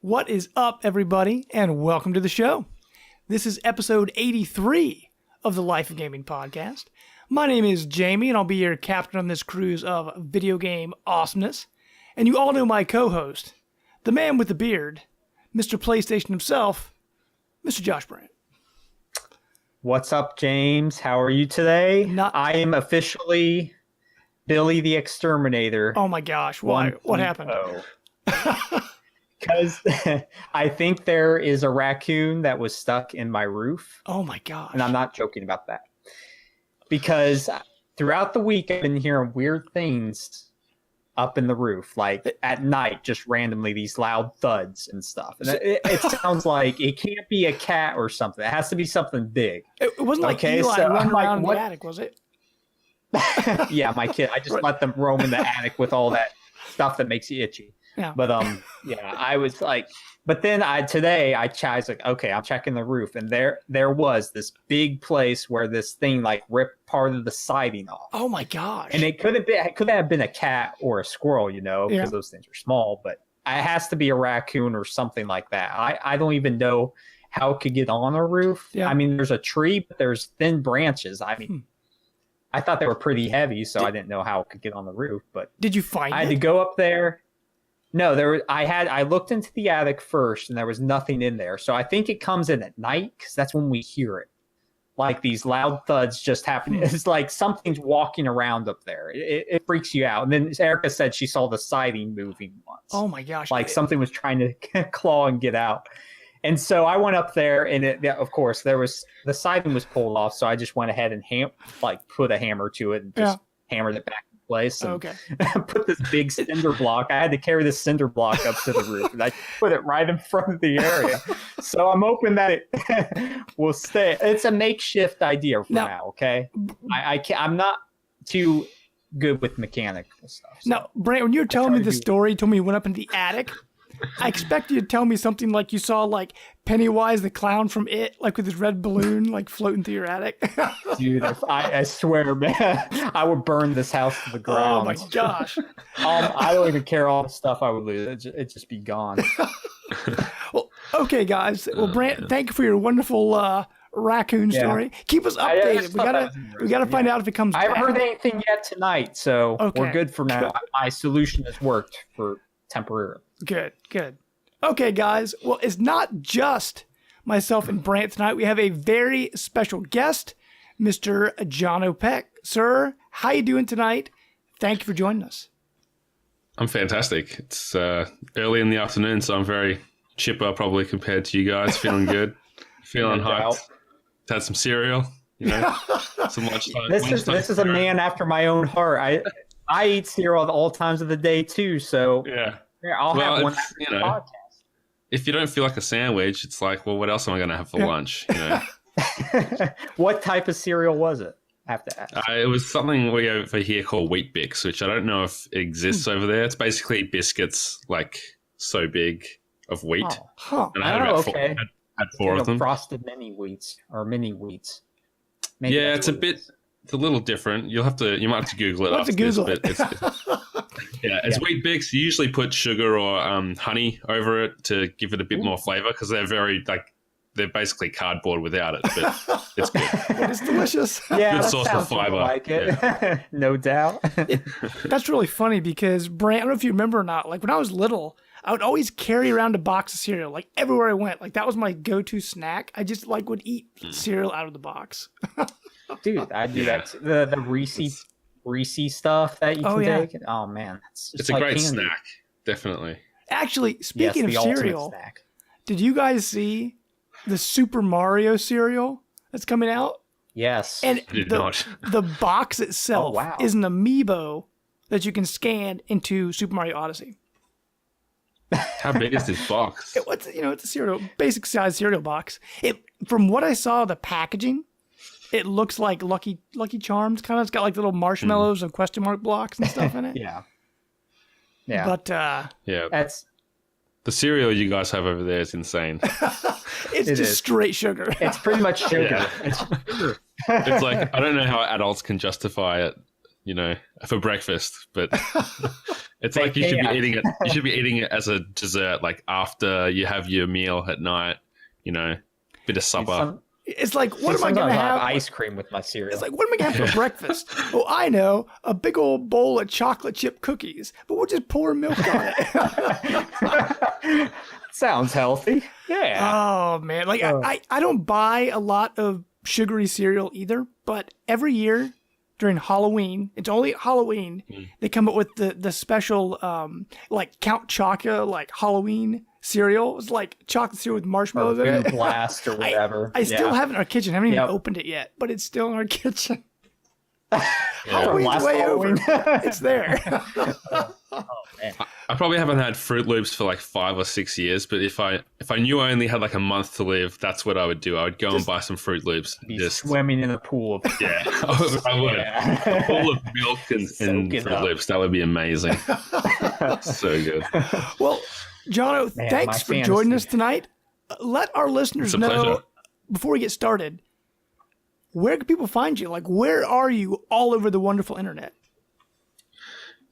What is up, everybody, and welcome to the show. This is episode 83 of the Life of Gaming podcast. My name is Jamie, and I'll be your captain on this cruise of video game awesomeness. And you all know my co-host, the man with the beard, Mr. PlayStation himself, Mr. Josh Brandt. What's up, James? How are you today? I am officially Billy the Exterminator. Oh my gosh, why? What happened? Because I think there is a raccoon that was stuck in my roof. Oh my gosh. And I'm not joking about that. Because throughout the week, I've been hearing weird things up in the roof, like at night, just randomly these loud thuds and stuff. And it sounds like it can't be a cat or something. It has to be something big. It wasn't like Eli running around in the attic, was it? Yeah, my kid. I just let them roam in the attic with all that stuff that makes you itchy. Yeah. But yeah, I was like, but then today I was like, okay, I'm checking the roof, and there was this big place where this thing like ripped part of the siding off. Oh my gosh! And it could have been a cat or a squirrel, because those things are small. But it has to be a raccoon or something like that. I don't even know how it could get on a roof. Yeah. I mean, there's a tree, but there's thin branches. I mean. I thought they were pretty heavy, so I didn't know how it could get on the roof. But did you find it? I had to go up there. No, I looked into the attic first, and there was nothing in there. So I think it comes in at night, because that's when we hear it. Like these loud thuds just happening. It's like something's walking around up there. It freaks you out. And then Erica said she saw the siding moving once. Oh my gosh! Like something was trying to claw and get out. And so I went up there, and of course, the siding was pulled off. So I just went ahead and put a hammer to it and just hammered it back in place. And put this big cinder block. I had to carry this cinder block up to the roof, and I put it right in front of the area. So I'm hoping that it will stay. It's a makeshift idea for now. Okay, I'm not too good with mechanical stuff. So now, Brant, when you were telling me the story, you told me you went up in the attic. I expect you to tell me something like you saw like Pennywise the clown from It, like with his red balloon, like floating through your attic. Dude, I swear, man, I would burn this house to the ground. Oh my gosh! I don't even care all the stuff I would lose. It'd just be gone. Well, okay, guys. Well, Brant, thank you for your wonderful raccoon story. Keep us updated. We gotta find out if it comes back. I haven't heard anything yet tonight, so we're good for now. My solution has worked for temporarily. Good. Okay, guys. Well, it's not just myself and Brant tonight. We have a very special guest, Mr. Jono Pech. Sir, how you doing tonight? Thank you for joining us. I'm fantastic. It's early in the afternoon, so I'm very chipper probably compared to you guys. Feeling good. Feeling hyped. Had some cereal, some lunchtime. This is a man after my own heart. I eat cereal at all times of the day too, so yeah. I'll have one after the podcast. If you don't feel like a sandwich, it's like, well, what else am I going to have for lunch? What type of cereal was it? I have to ask. It was something we over here call Wheat Bix, which I don't know if it exists over there. It's basically biscuits like so big of wheat. Oh. Huh. And I had about had four of them. Frosted mini wheats. Maybe it's a little different. You might have to Google it. We'll have to Google it. It's Wheat Bix. You usually put sugar or honey over it to give it a bit more flavor because they're basically cardboard without it, but it's good. But it's delicious. Yeah, good source of fiber. Like it. Yeah. No doubt. That's really funny because Brant, I don't know if you remember or not. Like when I was little, I would always carry around a box of cereal, like everywhere I went. Like that was my go-to snack. I just would eat cereal out of the box. Dude, I do that. The Reese stuff that you can take. Oh man, it's a great snack. Definitely. Actually, speaking of cereal, did you guys see the Super Mario cereal that's coming out? Yes. And the box itself is an amiibo that you can scan into Super Mario Odyssey. How big is this box? It's a basic size cereal box. From what I saw, the packaging, it looks like Lucky Charms kind of. It's got like little marshmallows and question mark blocks and stuff in it. Yeah. But that's the cereal you guys have over there is insane. It's just straight sugar. It's pretty much sugar. Yeah. It's sugar. It's like I don't know how adults can justify it, for breakfast, but It's like you should be eating it. You should be eating it as a dessert, like after you have your meal at night. You know, bit of supper. It's like, what am I going to have? Ice cream with my cereal. It's like, what am I going to have for breakfast? Oh, I know, a big old bowl of chocolate chip cookies, but we'll just pour milk on it. Sounds healthy. Yeah. Oh man, like I don't buy a lot of sugary cereal either, but every year during Halloween, it's only at Halloween, they come up with the special like Count Chocula like Halloween cereal. It's like chocolate cereal with marshmallows in it. Blast or whatever. I still have it in our kitchen. I haven't even opened it yet, but it's still in our kitchen. Halloween's way over. It's there. Oh, man. I probably haven't had Fruit Loops for like 5 or 6 years, but if I knew I only had like a month to live, that's what I would do. I would go and buy some Fruit Loops. Just swimming in a pool of I would. A pool of milk and Fruit Loops. That would be amazing. So good. Well, Jono, thanks for joining us tonight. Let our listeners know, before we get started, where can people find you? Like, where are you all over the wonderful internet?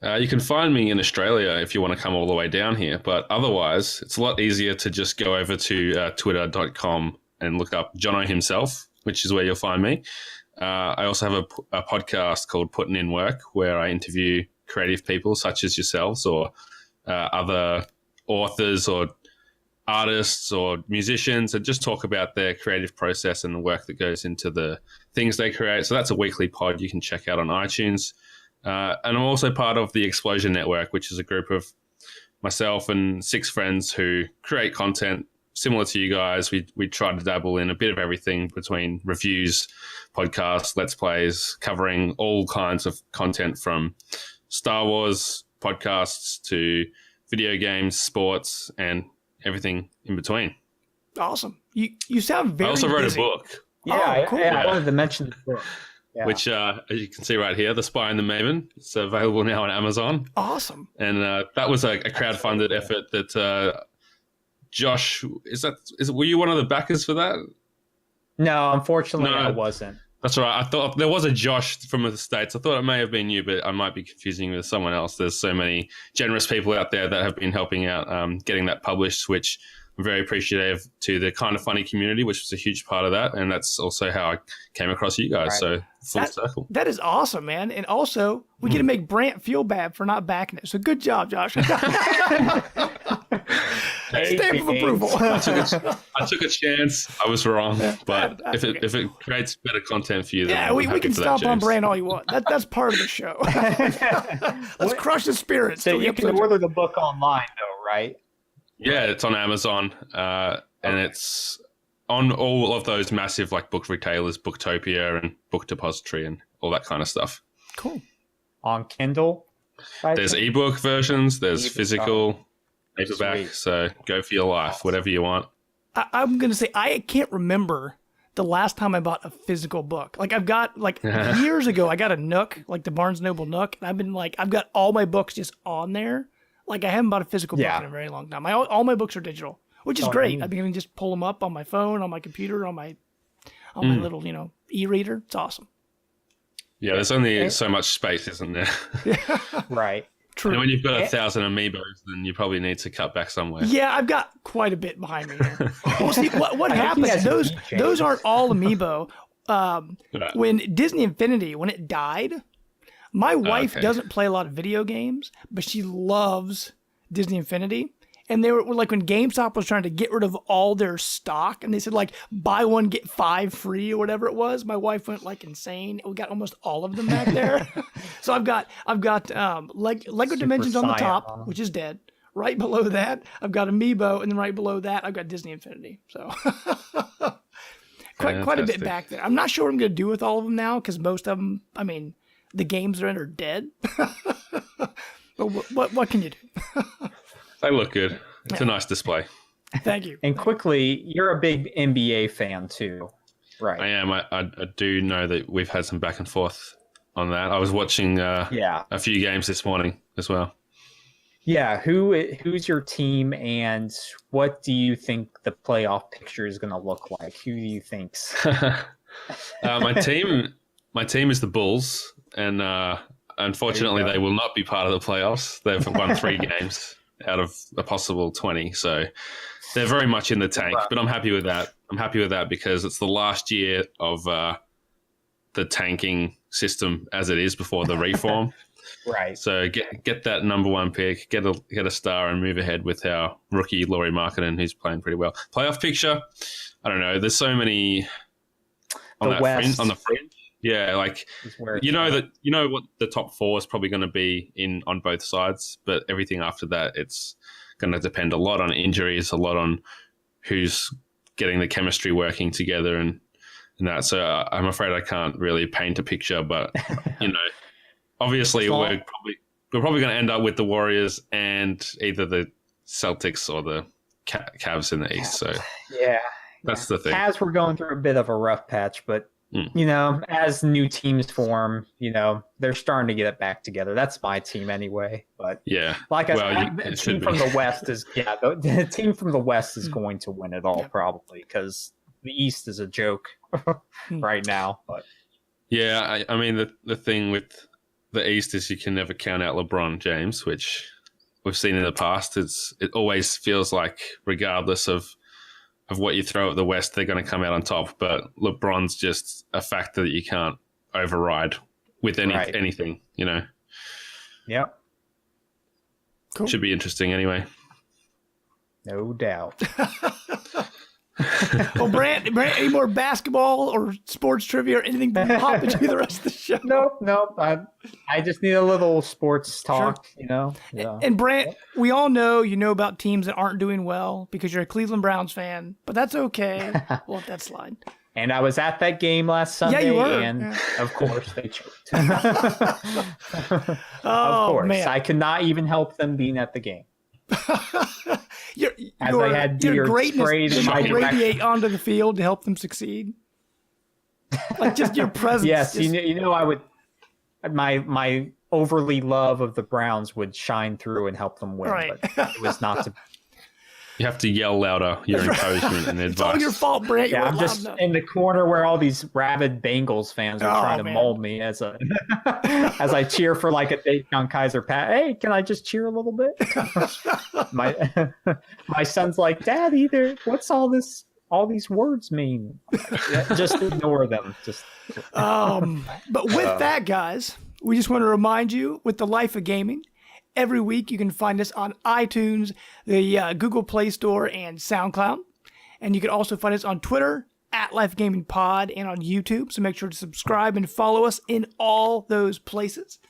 You can find me in Australia if you want to come all the way down here. But otherwise, it's a lot easier to just go over to twitter.com and look up Jono himself, which is where you'll find me. I also have a podcast called Puttin In Work, where I interview creative people such as yourselves or other authors or artists or musicians, and just talk about their creative process and the work that goes into the things they create. So that's a weekly pod you can check out on iTunes. And I'm also part of the Explosion Network, which is a group of myself and 6 friends who create content similar to you guys. We try to dabble in a bit of everything between reviews, podcasts, let's plays, covering all kinds of content from Star Wars podcasts to video games, sports, and everything in between. Awesome. You sound very busy. I also wrote a book. Yeah, cool. I wanted to mention the book. Yeah. Which, as you can see right here, The Spy and the Maven. It's available now on Amazon. Awesome. And that was a crowdfunded effort that Josh, were you one of the backers for that? No, unfortunately, I wasn't. That's right. I thought there was a Josh from the States. I thought it may have been you, but I might be confusing with someone else. There's so many generous people out there that have been helping out getting that published, which I'm very appreciative to the Kind of Funny community, which was a huge part of that. And that's also how I came across you guys. Right. So full circle. That is awesome, man. And also, we get to make Brant feel bad for not backing it. So good job, Josh. Stamp of approval. I took a chance. I was wrong, but if it creates better content for you, then we can stomp on Brand all you want. That's part of the show. Let's crush the spirit. So you can order the book online, though, right? Yeah, it's on Amazon, and it's on all of those massive like book retailers, Booktopia and Book Depository, and all that kind of stuff. Cool. On Kindle. There's ebook versions. There's physical. Paperback, sweet. So go for your life, whatever you want. I'm going to say, I can't remember the last time I bought a physical book. Like I've got, like years ago, I got a Nook, like the Barnes & Noble Nook. And I've been like, I've got all my books just on there. Like I haven't bought a physical book in a very long time. All my books are digital, which is great. I've been able to just pull them up on my phone, on my computer, on my little, e-reader. It's awesome. Yeah, there's only so much space, isn't there? Right. True. And when you've got 1,000 amiibos, then you probably need to cut back somewhere. Yeah, I've got quite a bit behind me here. Well, see, what happens, those aren't all amiibo. When Disney Infinity, when it died, my wife doesn't play a lot of video games, but she loves Disney Infinity. And they were like, when GameStop was trying to get rid of all their stock, and they said like buy one get 5 free or whatever it was, my wife went like insane. We got almost all of them back there. So I've got Lego Dimensions on the top, which is dead. Right below that, I've got Amiibo, and then right below that, I've got Disney Infinity. So quite a bit back there. I'm not sure what I'm going to do with all of them now, because most of them, I mean, the games they're in are dead. But what can you do? They look good. It's a nice display. Thank you. And quickly, you're a big NBA fan too, right? I am. I do know that we've had some back and forth on that. I was watching a few games this morning as well. Yeah. Who's your team, and what do you think the playoff picture is going to look like? Who do you think's? My team is the Bulls, and unfortunately, they will not be part of the playoffs. They've won 3 games out of a possible 20, so they're very much in the tank. But I'm happy with that. I'm happy with that because it's the last year of the tanking system as it is before the reform. Right. So get that number 1 pick, get a star, and move ahead with our rookie Lauri Markkanen, who's playing pretty well. Playoff picture, I don't know. There's so many on the fringe. Yeah, like you know what the top 4 is probably going to be in on both sides, but everything after that, it's going to depend a lot on injuries, a lot on who's getting the chemistry working together, and that. So I'm afraid I can't really paint a picture, but obviously we're probably going to end up with the Warriors and either the Celtics or the Cavs in the East. So yeah, that's the thing. Cavs were going through a bit of a rough patch, but as new teams form, they're starting to get it back together. That's my team anyway. But yeah, like I said, the team from the West is the team from the West is going to win it all probably because the East is a joke right now. But yeah, I mean the thing with the East is you can never count out LeBron James, which we've seen in the past. It always feels like regardless of what you throw at the West, they're going to come out on top. But LeBron's just a factor that you can't override with anything, Yep. Cool. Should be interesting anyway. No doubt. Well, Brant, any more basketball or sports trivia or anything pop into the rest of the show? Nope. I just need a little sports talk, Yeah. And Brant, we all know you know about teams that aren't doing well because you're a Cleveland Browns fan, but that's okay. We'll let that slide. And I was at that game last Sunday, you were. And of course they choked. Of course, man. I could not even help them being at the game. Your greatness radiate onto the field to help them succeed. Like just your presence. Yes, I would. My overly love of the Browns would shine through and help them win. Right. But it was not to. You have to yell louder your encouragement and advice. It's all your fault, Brant. Yeah, I'm just in the corner where all these rabid Bengals fans are trying to mold me as I cheer for like a Dayton Kaiser Pat. Hey, can I just cheer a little bit? my son's like, Daddy, what's all these words mean? Just ignore them. But with that, guys, we just want to remind you with the Life of Gaming. Every week, you can find us on iTunes, the Google Play Store, and SoundCloud. And you can also find us on Twitter, @LifeGamingPod, and on YouTube. So make sure to subscribe and follow us in all those places.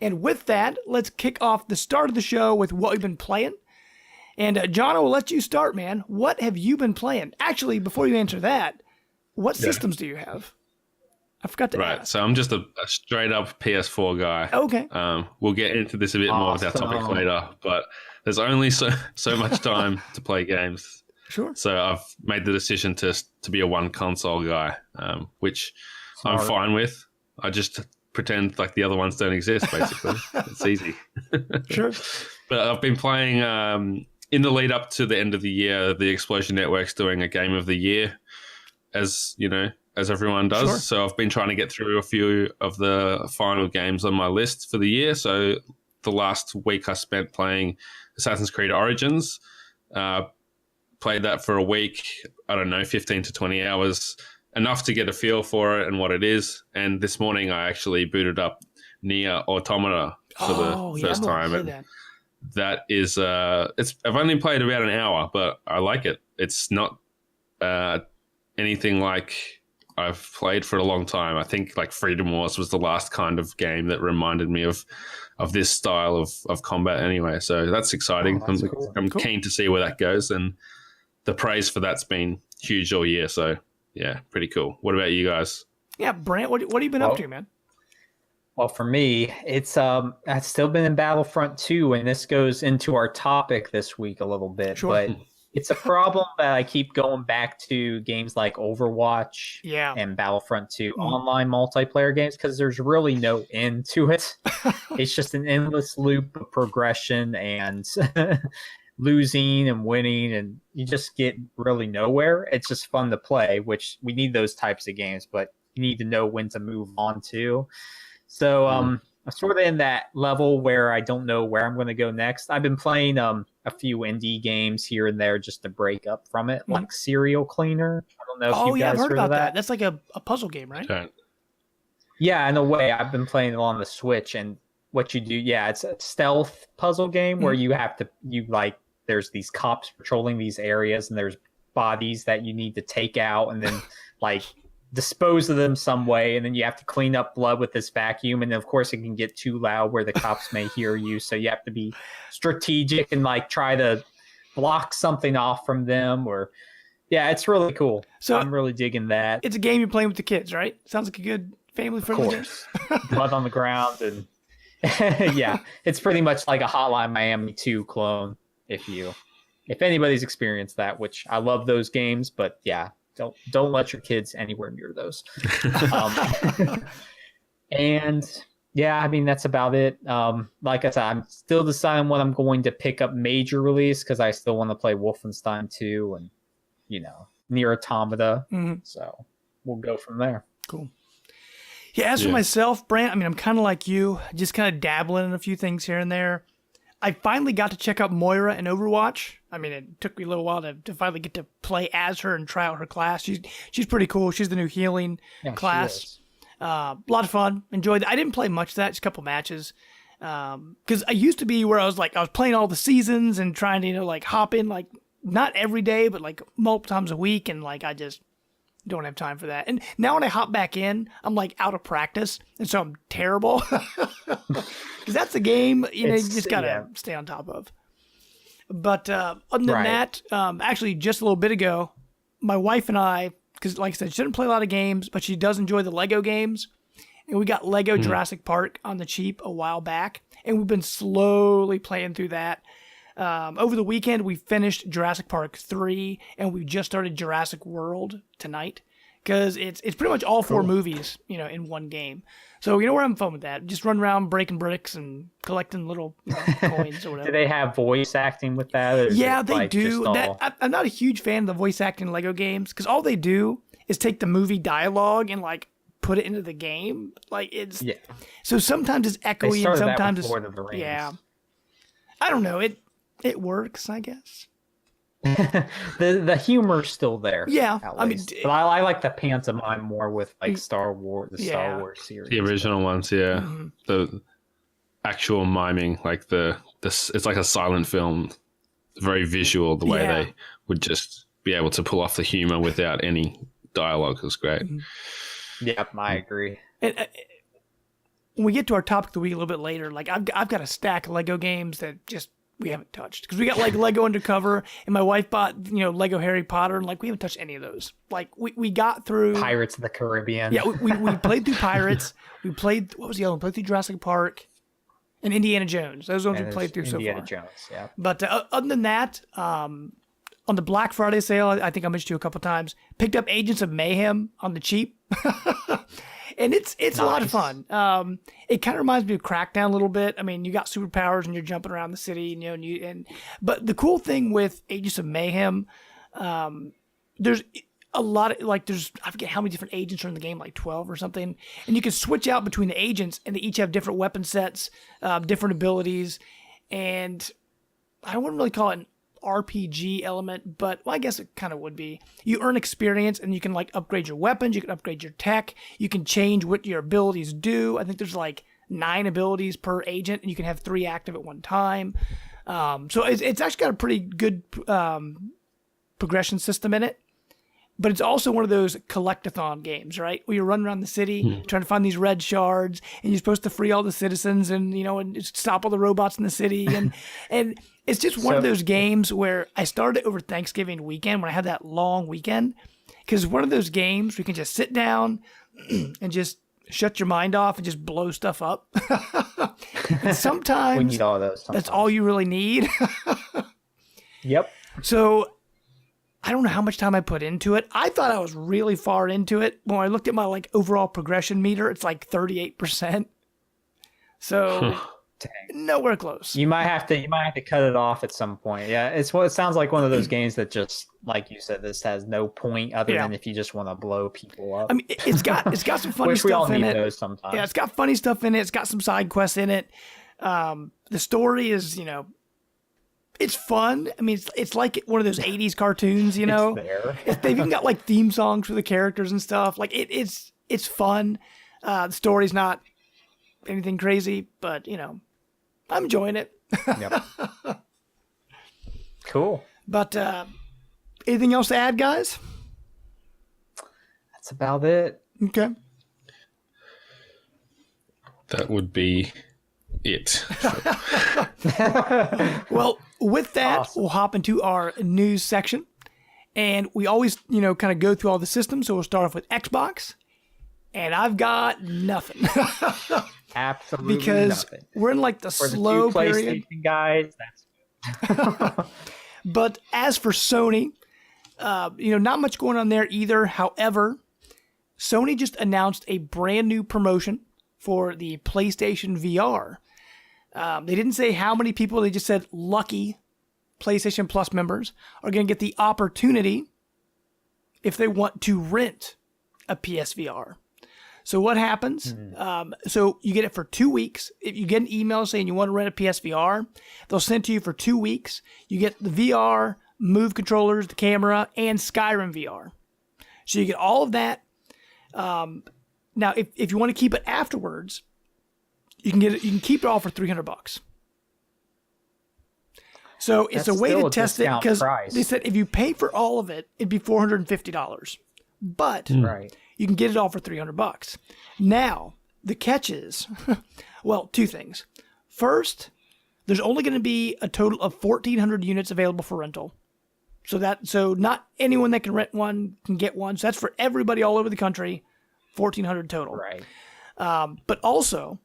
And with that, let's kick off the start of the show with what we've been playing. And Jono, we'll let you start, man. What have you been playing? Actually, before you answer that, what systems do you have? I forgot to ask. So I'm just a straight up PS4 guy. Okay. We'll get into this a bit more with our topic later, but there's only so much time to play games. Sure. So I've made the decision to be a one console guy, which I'm fine with. I just pretend like the other ones don't exist, basically. It's easy. Sure. But I've been playing in the lead up to the end of the year, the Explosion Network's doing a game of the year, as everyone does. Sure. So I've been trying to get through a few of the final games on my list for the year. So the last week I spent playing Assassin's Creed Origins. Played that for a week, 15 to 20 hours, enough to get a feel for it and what it is. And this morning I actually booted up Nier Automata for the first time. And that is, I've only played about an hour, but I like it. It's not anything like I've played for a long time. I think like Freedom Wars was the last kind of game that reminded me of this style of combat anyway. So that's exciting. I'm keen to see where that goes. And the praise for that's been huge all year. So yeah, pretty cool. What about you guys? Yeah, Brant, what have you been up to, man? Well, for me, it's I've still been in Battlefront 2, and this goes into our topic this week a little bit. Sure. But it's a problem that I keep going back to games like Overwatch and Battlefront 2 online multiplayer games because there's really no end to it. It's just an endless loop of progression and losing and winning, and you just get really nowhere. It's just fun to play, which we need those types of games, but you need to know when to move on to. So sort of in that level where I don't know where I'm going to go next. I've been playing a few indie games here and there just to break up from it, like Serial Cleaner. I don't know if you guys I've heard of about that. That's like a puzzle game, right? Okay. Yeah, in a way. I've been playing it on the Switch, and what you do, it's a stealth puzzle game where you have to, there's these cops patrolling these areas, and there's bodies that you need to take out, and then like dispose of them some way, and then you have to clean up blood with this vacuum, and of course it can get too loud where the cops may hear you, so you have to be strategic and like try to block something off from them, or it's really cool. So I'm really digging that. It's a game you're playing with the kids, right? Sounds like a good family friendly game. Blood on the ground, and it's pretty much like a Hotline Miami 2 clone, if anybody's experienced that, which I love those games, but don't let your kids anywhere near those. And I mean, that's about it. Like I said, I'm still deciding what I'm going to pick up major release, because I still want to play Wolfenstein 2 and, Nier Automata. So we'll go from there. Cool. Yeah, as for myself, Brant, I mean, I'm kind of like you, just kind of dabbling in a few things here and there. I finally got to check out Moira in Overwatch. I mean, it took me a little while to finally get to play as her and try out her class. She's pretty cool. She's the new healing class. A lot of fun. Enjoyed it. I didn't play much of that, just a couple matches. Because I used to be where I was playing all the seasons and trying to, hop in, not every day, but, multiple times a week. And, I just don't have time for that. And now when I hop back in, I'm, out of practice. And so I'm terrible. Because that's a game, you just got to stay on top of. But other than that, actually just a little bit ago, my wife and I, because like I said, she doesn't play a lot of games, but she does enjoy the Lego games. And we got Lego Jurassic Park on the cheap a while back. And we've been slowly playing through that. Over the weekend, we finished Jurassic Park 3, and we just started Jurassic World tonight. Because it's pretty much all four movies, in one game. So, we're having fun with that. Just run around breaking bricks and collecting little coins or whatever. Do they have voice acting with that? Or they do. I'm not a huge fan of the voice acting Lego games, because all they do is take the movie dialogue and, put it into the game. So sometimes it's echoey and sometimes it's... Lord of the Rings. Yeah. I don't know. It works, I guess. the humor's still there. Yeah, but I like the pantomime more with Star Wars, Star Wars series. The original ones, the actual miming, it's like a silent film, very visual. The way they would just be able to pull off the humor without any dialogue was great. Yep, I agree. And, when we get to our topic of the week a little bit later, I've got a stack of Lego games that just we haven't touched, because we got Lego Undercover, and my wife bought Lego Harry Potter, and we haven't touched any of those. We got through Pirates of the Caribbean. Yeah, we played through Pirates. We played, what was the other one? Played through Jurassic Park and Indiana Jones. Those are the ones we played through so far. Indiana Jones, yeah. But other than that, on the Black Friday sale, I think I mentioned you a couple times, picked up Agents of Mayhem on the cheap. And it's nice. A lot of fun. It kind of reminds me of Crackdown a little bit. I mean, you got superpowers and you're jumping around the city, but the cool thing with Agents of Mayhem, there's a lot of I forget how many different agents are in the game, 12 or something, and you can switch out between the agents, and they each have different weapon sets, different abilities, and I wouldn't really call it an RPG element, but I guess it kind of would be. You earn experience, and you can upgrade your weapons, you can upgrade your tech, you can change what your abilities do. I think there's 9 abilities per agent, and you can have 3 active at one time. So it's actually got a pretty good progression system in it. But it's also one of those collectathon games, right? Where you're running around the city trying to find these red shards, and you're supposed to free all the citizens and, and stop all the robots in the city. And it's just one of those games where I started over Thanksgiving weekend when I had that long weekend. Because one of those games where you can just sit down and just shut your mind off and just blow stuff up. And sometimes we need all of those. That's all you really need. Yep. So I don't know how much time I put into it. I thought I was really far into it. When I looked at my overall progression meter, it's 38%. So nowhere close. You might have to cut it off at some point. Yeah, it sounds like one of those games that just, like you said, this has no point other than if you just want to blow people up. I mean, it's got some funny Which we all stuff in need it. those sometimes. Yeah, it's got funny stuff in it. It's got some side quests in it. The story is, it's fun. I mean, it's like one of those 80s cartoons, It's there. They've even got like theme songs for the characters and stuff. Like it's fun. The story's not anything crazy, but I'm enjoying it. Yep. Cool. But anything else to add, guys? That's about it. Okay. That would be it. Well, with that, Awesome. we'll hop into our news section. And we always, kind of go through all the systems. So we'll start off with Xbox. And I've got nothing. Absolutely because nothing. we're in like the For slow the two period. PlayStation guys, that's But as for Sony, not much going on there either. However, Sony just announced a brand new promotion for the PlayStation VR. They didn't say how many people. They just said lucky PlayStation Plus members are going to get the opportunity if they want to rent a PSVR. So what happens? So you get it for 2 weeks. If you get an email saying you want to rent a PSVR, they'll send it to you for 2 weeks. You get the VR, Move controllers, the camera, and Skyrim VR. So you get all of that. Now, if you want to keep it afterwards, you can get it. You can keep it all for $300. So it's That's a way still to a test it discount because price. they said if you pay for all of it, it'd be $450. But right. you can get it all for $300. Now, the catch is, well, two things. First, there's only going to be a total of 1,400 units available for rental. So not anyone that can rent one can get one. So that's for everybody all over the country, 1,400 total. Right. But also,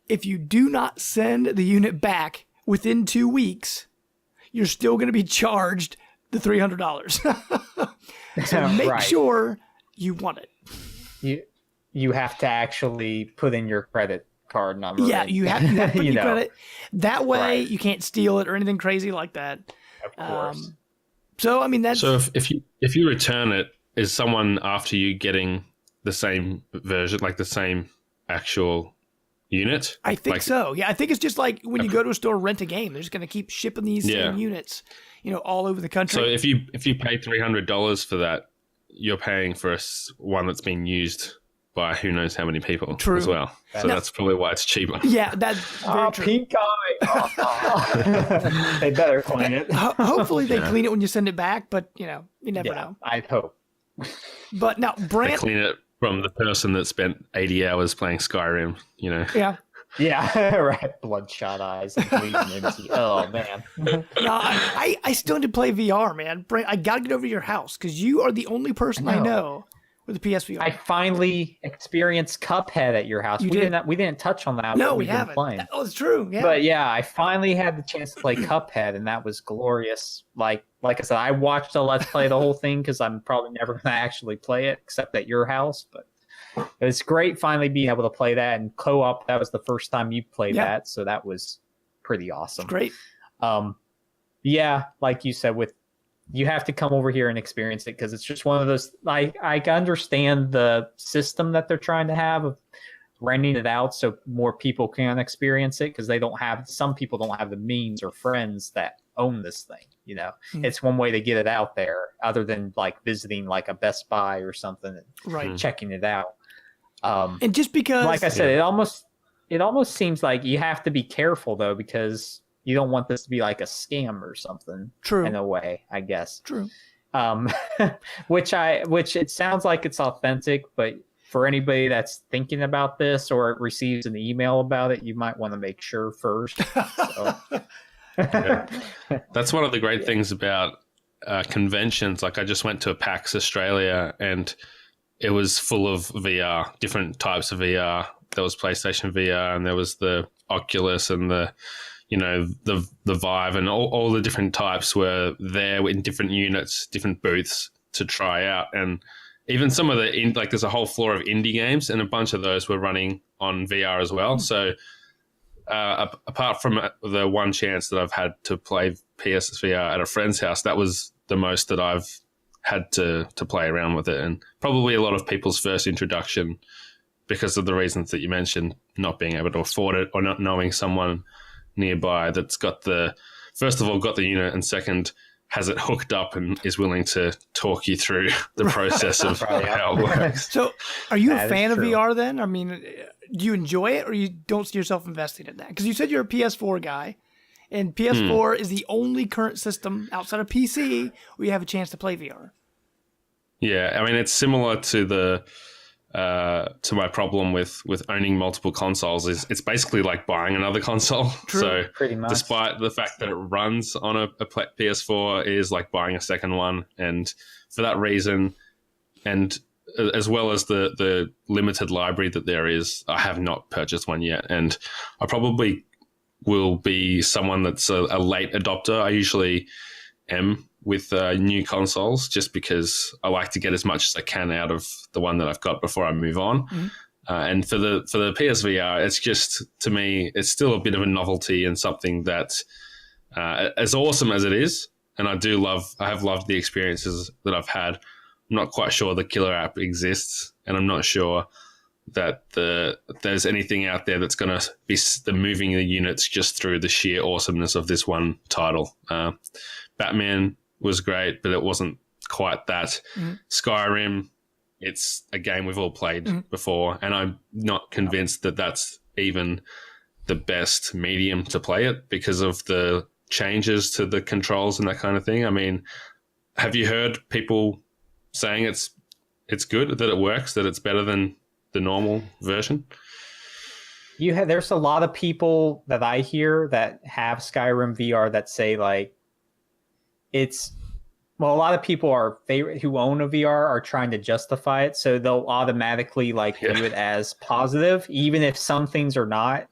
if you do not send the unit back within 2 weeks, you're still going to be charged the $300. So make Right. sure you want it. You have to actually put in your credit card number. Yeah, you have to put your credit. That way, Right. you can't steal it or anything crazy like that. Of course. So I mean that's So if you return it, is someone after you getting the same version, like the same actual unit? I think Like- so. Yeah, I think it's just like when you go to a store rent a game, they're just going to keep shipping these same units, all over the country. So if you pay $300 for that, you're paying for one that's been used by who knows how many people True. as well. So that's probably why it's cheaper. Yeah, that's very true. Pink eye. They better clean it. Hopefully they clean it when you send it back, but you never know. I hope. But now They Brant, clean it from the person that spent 80 hours playing Skyrim, yeah. Yeah, right. Bloodshot eyes and bleeding empty. Oh man. No, I still need to play VR, man. Brant, I got to get over to your house because you are the only person I know with a PSVR. I finally experienced Cuphead at your house. You we did? didn't touch on that. No, but we we've been haven't. Playing. Oh, it's true. Yeah. But yeah, I finally had the chance to play Cuphead, and that was glorious. Like I said, I watched a Let's Play the whole thing because I'm probably never going to actually play it except at your house. But it was great finally being able to play that and co-op. That was the first time you played that, so that was pretty awesome. Great. Yeah, like you said, you have to come over here and experience it because it's just one of those. I understand the system that they're trying to have of renting it out so more people can experience it because some people don't have the means or friends that own this thing. It's one way to get it out there other than like visiting like a Best Buy or something and Right. checking it out. And just because, Like I said, it almost seems like you have to be careful though because you don't want this to be like a scam or something. True. In a way, I guess. True. Which it sounds like it's authentic, but for anybody that's thinking about this or receives an email about it, you might want to make sure first. So. Yeah. That's one of the great things about conventions. Like I just went to a PAX Australia and it was full of VR, different types of VR. There was PlayStation VR and there was the Oculus and the Vive and all the different types were there in different units, different booths to try out. And even some of there's a whole floor of indie games and a bunch of those were running on VR as well. So apart from the one chance that I've had to play PSVR at a friend's house, that was the most that I've had to play around with it, and probably a lot of people's first introduction because of the reasons that you mentioned, not being able to afford it or not knowing someone nearby that's first of all got the unit, and second has it hooked up and is willing to talk you through the process of how it works. So are you a fan of VR then? I mean, do you enjoy it, or you don't see yourself investing in that? Because you said you're a PS4 guy, and PS4 is the only current system outside of PC where you have a chance to play VR. Yeah, I mean, it's similar to to my problem with owning multiple consoles. It's basically like buying another console. True. So pretty much. Despite the fact that it runs on a PS4, is like buying a second one. And for that reason, and as well as the limited library that there is, I have not purchased one yet. And I probably will be someone that's a late adopter. I usually am with new consoles, just because I like to get as much as I can out of the one that I've got before I move on. Mm-hmm. And for the PSVR, it's just, to me, it's still a bit of a novelty and something that, as awesome as it is, and I have loved the experiences that I've had. I'm not quite sure the killer app exists, and I'm not sure that there's anything out there that's going to be moving the units just through the sheer awesomeness of this one title. Batman was great, but it wasn't quite that. Mm-hmm. Skyrim, it's a game we've all played before, and I'm not convinced that that's even the best medium to play it because of the changes to the controls and that kind of thing. I mean, have you heard people saying it's good, that it works, that it's better than the normal version? There's a lot of people that I hear that have Skyrim VR that say like a lot of people who own a VR are trying to justify it, so they'll automatically view it as positive, even if some things are not.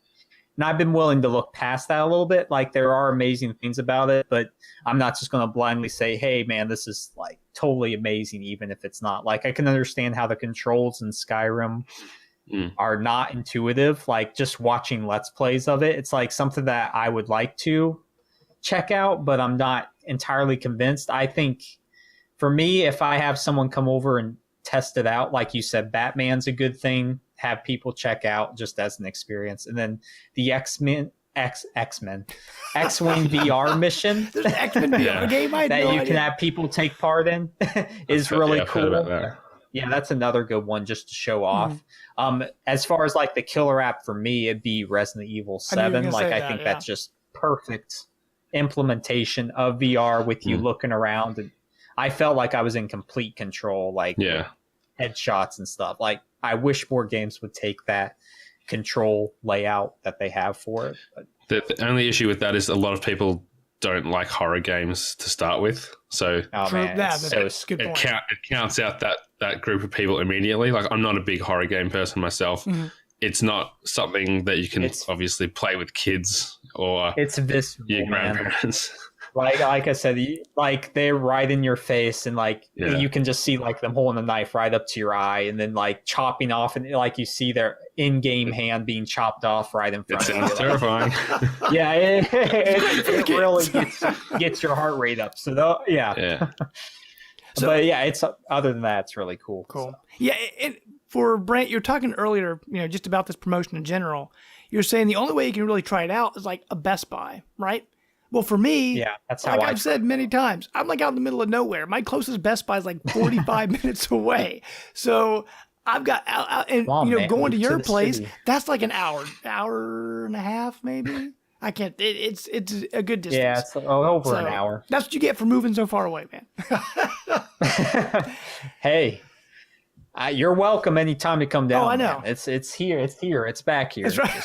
And I've been willing to look past that a little bit. Like, there are amazing things about it, but I'm not just going to blindly say, hey, man, this is like totally amazing, even if it's not. Like, I can understand how the controls in Skyrim are not intuitive. Like, just watching Let's Plays of it, it's like something that I would like to check out, but I'm not entirely convinced. I think for me, if I have someone come over and test it out, like you said, Batman's a good thing, have people check out just as an experience. And then the X-Wing VR mission there's an X-Men VR game that you can have people take part in is really cool. Yeah, that's another good one just to show off. As far as like the killer app for me, it'd be Resident Evil 7. I think that's just perfect implementation of VR with you looking around, and I felt like I was in complete control, headshots and stuff. Like, I wish more games would take that control layout that they have for it. But the only issue with that is a lot of people don't like horror games to start with, so it counts out that group of people immediately. Like, I'm not a big horror game person myself. It's not something that you can obviously play with kids or it's visceral, your grandparents. Like I said, they're right in your face, and you can just see them holding a knife right up to your eye, and then chopping off, and you see their in-game hand being chopped off right in front of you. It's terrifying. Yeah, it really gets your heart rate up. So So, but yeah, it's other than that, it's really cool. Cool. So. Yeah, for Brant, you're talking earlier, just about this promotion in general. You're saying the only way you can really try it out is like a Best Buy, right? Well, for me, that's how I've said many times, I'm out in the middle of nowhere. My closest Best Buy is 45 minutes away. So I've got, going to your place, city. That's like an hour and a half, maybe. I can't. It's a good distance. Yeah, it's over an hour. That's what you get for moving so far away, man. Hey, you're welcome anytime to come down. Oh, I know. Man. It's here. It's back here. That's right.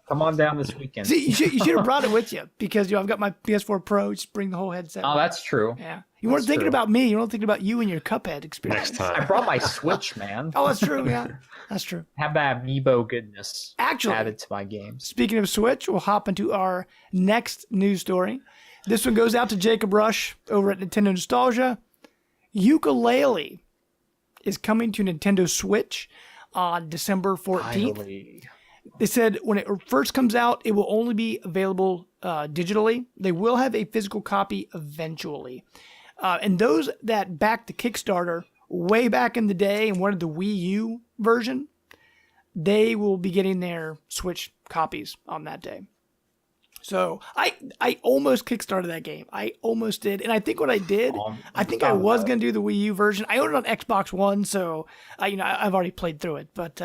Come on down this weekend. See, you should have brought it with you because I've got my PS4 Pro. Just bring the whole headset. Oh, that's true. Yeah, you weren't thinking about me. You weren't thinking about you and your Cuphead experience. Next time. I brought my Switch, man. Oh, that's true. Yeah, that's true. Have that amiibo goodness added to my games. Speaking of Switch, we'll hop into our next news story. This one goes out to Jacob Rush over at Nintendo Nostalgia. Yooka-Laylee is coming to Nintendo Switch on December 14th. Finally. They said when it first comes out, it will only be available digitally. They will have a physical copy eventually. And those that backed the Kickstarter way back in the day and wanted the Wii U version, they will be getting their Switch copies on that day. So I almost kickstarted that game. I almost did. And I think what I did, I think I was going to do the Wii U version. I own it on Xbox One, so I've already played through it. But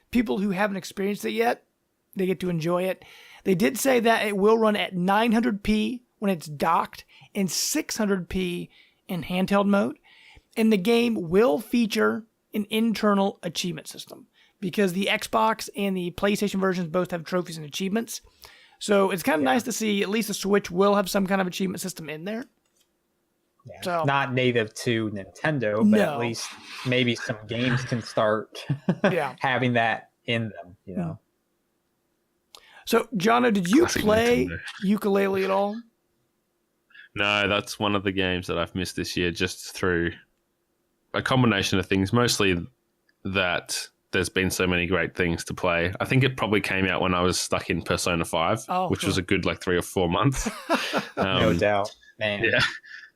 people who haven't experienced it yet, they get to enjoy it. They did say that it will run at 900p when it's docked and 600p in handheld mode. And the game will feature an internal achievement system because the Xbox and the PlayStation versions both have trophies and achievements. So it's kind of nice to see at least the Switch will have some kind of achievement system in there. Yeah. So, not native to Nintendo, but at least maybe some games can start having that in them, you know. So, Jono, did you play Yooka-Laylee at all? No, that's one of the games that I've missed this year just through a combination of things, mostly that there's been so many great things to play. I think it probably came out when I was stuck in Persona 5, which was a good 3 or 4 months. No doubt, man. Yeah,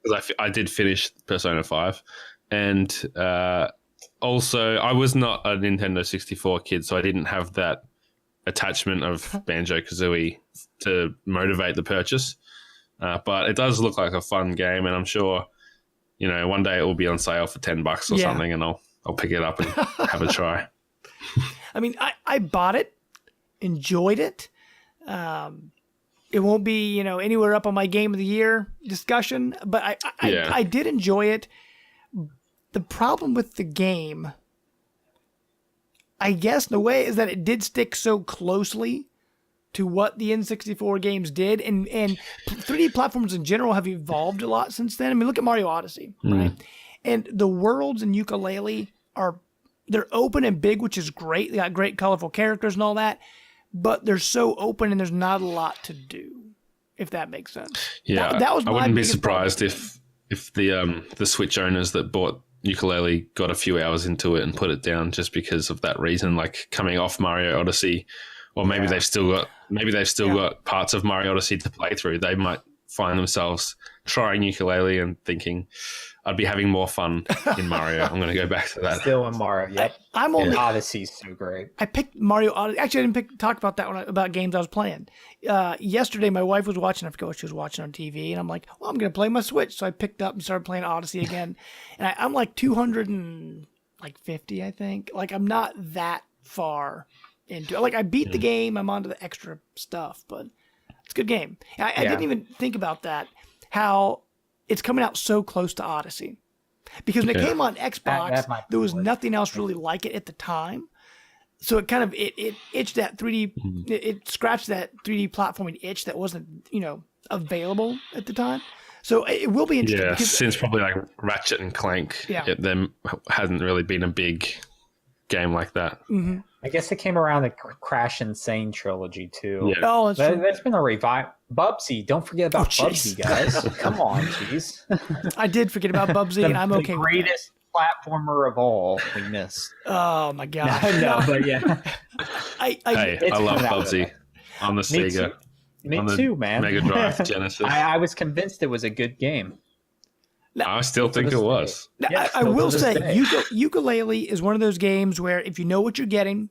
because I did finish Persona 5. And also, I was not a Nintendo 64 kid, so I didn't have that attachment of Banjo-Kazooie to motivate the purchase. But it does look like a fun game, and I'm sure, one day it will be on sale for $10 or something, and I'll pick it up and have a try. I mean, I bought it, enjoyed it. It won't be, anywhere up on my game of the year discussion, but I did enjoy it. The problem with the game, I guess, in a way, is that it did stick so closely to what the N64 games did, and 3D platforms in general have evolved a lot since then. I mean, look at Mario Odyssey, right? And the worlds in Yooka-Laylee they're open and big, which is great. They got great colorful characters and all that, but they're so open and there's not a lot to do, if that makes sense. Yeah, that was I wouldn't be surprised if the Switch owners that bought Yooka-Laylee got a few hours into it and put it down just because of that reason, like coming off Mario Odyssey, or maybe they've still got parts of Mario Odyssey to play through. They might find themselves trying Yooka-Laylee and thinking, I'd be having more fun in Mario. I'm going to go back to that. Still in Mario, yep. Odyssey's so great. I picked Mario Odyssey. Actually, I didn't talk about that about games I was playing. Yesterday, my wife was watching. I forget what she was watching on TV, and I'm like, well, I'm going to play my Switch. So I picked up and started playing Odyssey again. And I'm like 250, I think. Like, I'm not that far into it. Like, I beat the game. I'm onto the extra stuff, but it's a good game. I didn't even think about that, how it's coming out so close to Odyssey. Because when it came on Xbox, there was nothing else really like it at the time. So it kind of, it itched that 3D, it scratched that 3D platforming itch that wasn't, available at the time. So it will be interesting. Yeah, since probably like Ratchet and Clank, there hasn't really been a big game like that. Mm-hmm. I guess it came around the Crash Insane trilogy too. Yeah. Oh, there's been a revive. Bubsy, don't forget about Bubsy, guys. Come on, jeez. I did forget about Bubsy, and I'm okay with that. The greatest platformer of all we missed. Oh my god. No, but yeah. I love Bubsy on the Sega. Me too, man. Mega Drive, Genesis. I was convinced it was a good game. I still think it was. Now, I will say, Yooka-Laylee is one of those games where if you know what you're getting,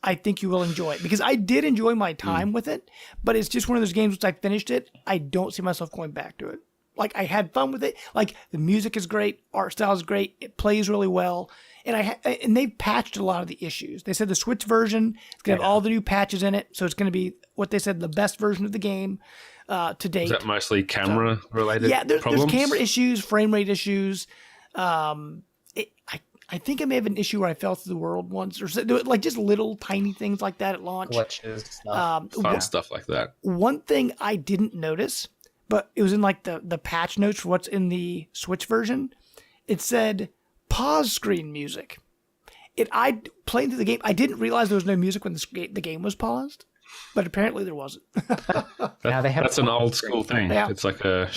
I think you will enjoy it. Because I did enjoy my time with it, but it's just one of those games once I finished it, I don't see myself going back to it. Like, I had fun with it. Like, the music is great, art style is great, it plays really well, and they've patched a lot of the issues. They said the Switch version is going to have all the new patches in it, so it's going to be what they said the best version of the game to date. Is that mostly camera related? Yeah, there's camera issues, frame rate issues. I think I may have an issue where I fell through the world once, or like just little tiny things like that at launch. Glitches, stuff like that. One thing I didn't notice, but it was in like the patch notes for what's in the Switch version. It said pause screen music. I playing through the game. I didn't realize there was no music when the game was paused, but apparently there wasn't. That's an old school thing. Yeah. It's like a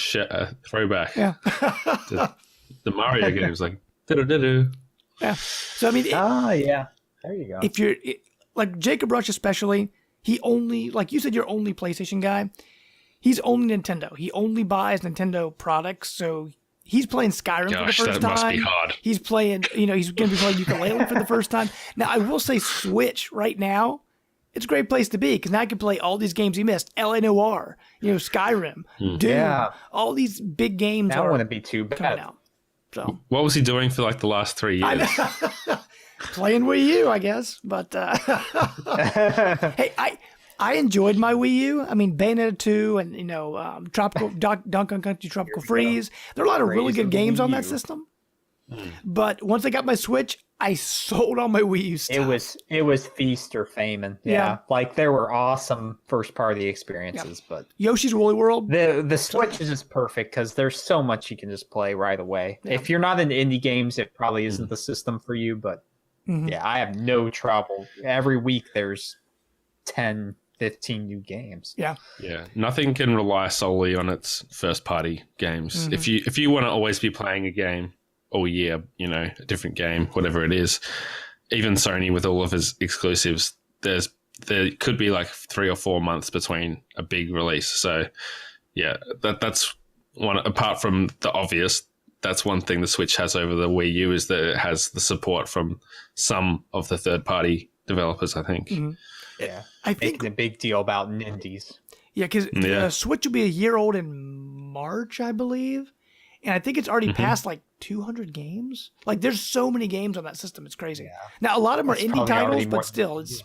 throwback. Yeah. the Mario games, like do-do-do-do. Yeah. So I mean, yeah. There you go. If you're like Jacob Rush especially, he only, like you said, you're only PlayStation guy. He's only Nintendo. He only buys Nintendo products. So he's playing Skyrim for the first time. That must be hard. He's playing, he's going to be playing Yooka-Laylee for the first time. Now, I will say Switch right now, it's a great place to be because now I can play all these games he missed. L.A. Noire, Skyrim, Doom, all these big games that wouldn't be too bad. coming out. So what was he doing for like the last 3 years? playing Wii U, I guess. But hey, I enjoyed my Wii U. I mean, Bayonetta 2 and Tropical Donkey Kong Country Tropical Freeze. There are a lot of really good games on that system. But once I got my Switch, I sold all my Wii U stuff. It was feast or famine. Yeah. Like there were awesome first party experiences, but Yoshi's Woolly World. The Switch is just perfect because there's so much you can just play right away. Yeah. If you're not into indie games, it probably isn't the system for you. But I have no trouble. Every week there's 10, 15 new games. Yeah. Nothing can rely solely on its first party games. If you want to always be playing a game all year, a different game, whatever it is, even Sony with all of its exclusives, there could be like 3 or 4 months between a big release. So that's one, apart from the obvious, that's one thing the Switch has over the Wii U is that it has the support from some of the third party developers, I think. Yeah, I think making a big deal about indies. Yeah, because the Switch will be a year old in March, I believe. And I think it's already passed like 200 games. Like there's so many games on that system. It's crazy. Yeah. Now, a lot of them are indie titles, but still, it's